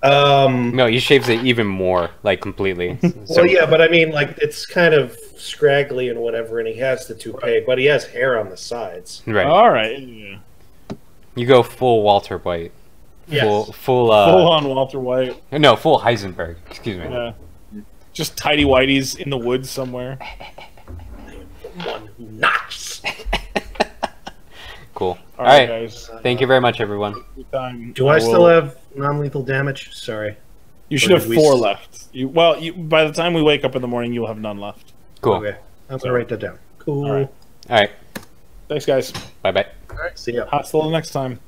No, he shaves it even more, like completely. Well, yeah, but I mean, like, it's kind of scraggly and whatever, and he has the toupee, but he has hair on the sides. Right. All right. Yeah. You go full Walter White. Yes. Full on Walter White. No, full Heisenberg. Excuse me. Yeah. Just tidy whities in the woods somewhere. One who knocks. Cool. All right, guys. Thank you very much, everyone. Do I still have non-lethal damage? Sorry. You should have 4 left. By the time we wake up in the morning, you'll have none left. Cool. Okay. I'm going to write that down. Cool. All right. All right. Thanks, guys. Bye-bye. See ya. Hasta the next time.